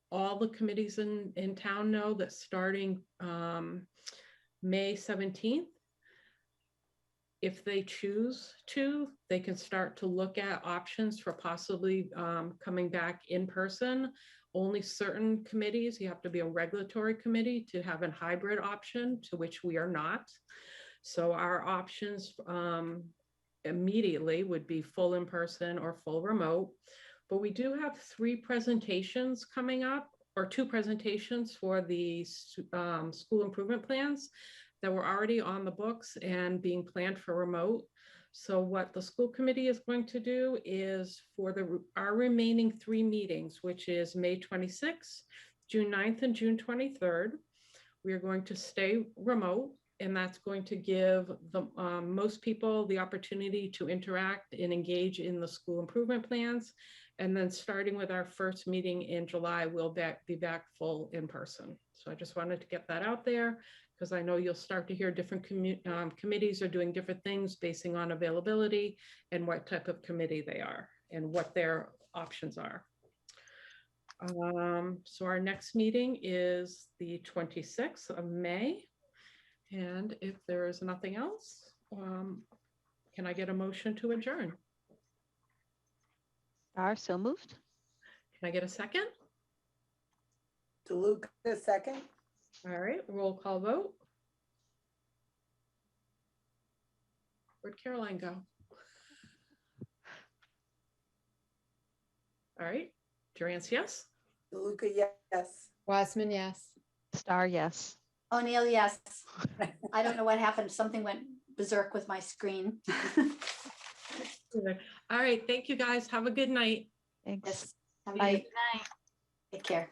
Speaker 1: all the committees in town know that starting May 17th, if they choose to, they can start to look at options for possibly coming back in person. Only certain committees, you have to be a regulatory committee to have a hybrid option, to which we are not. So our options immediately would be full in person or full remote. But we do have 3 presentations coming up, or 2 presentations for the school improvement plans that were already on the books and being planned for remote. So what the school committee is going to do is for our remaining 3 meetings, which is May 26th, June 9th, and June 23rd, we are going to stay remote, and that's going to give the most people the opportunity to interact and engage in the school improvement plans. And then starting with our first meeting in July, we'll be back full in person. So I just wanted to get that out there, because I know you'll start to hear different committees are doing different things basing on availability and what type of committee they are and what their options are. So our next meeting is the 26th of May. And if there is nothing else, can I get a motion to adjourn?
Speaker 4: Are so moved.
Speaker 1: Can I get a second?
Speaker 2: DeLuca, second.
Speaker 1: All right, roll call vote. Where'd Caroline go? All right, Durance, yes?
Speaker 2: DeLuca, yes.
Speaker 3: Wiseman, yes.
Speaker 4: Star, yes.
Speaker 7: O'Neill, yes. I don't know what happened. Something went berserk with my screen.
Speaker 1: All right, thank you guys. Have a good night.
Speaker 4: Thanks.
Speaker 7: Yes. Have a
Speaker 4: Bye.
Speaker 7: good
Speaker 5: Good night.
Speaker 7: Take care.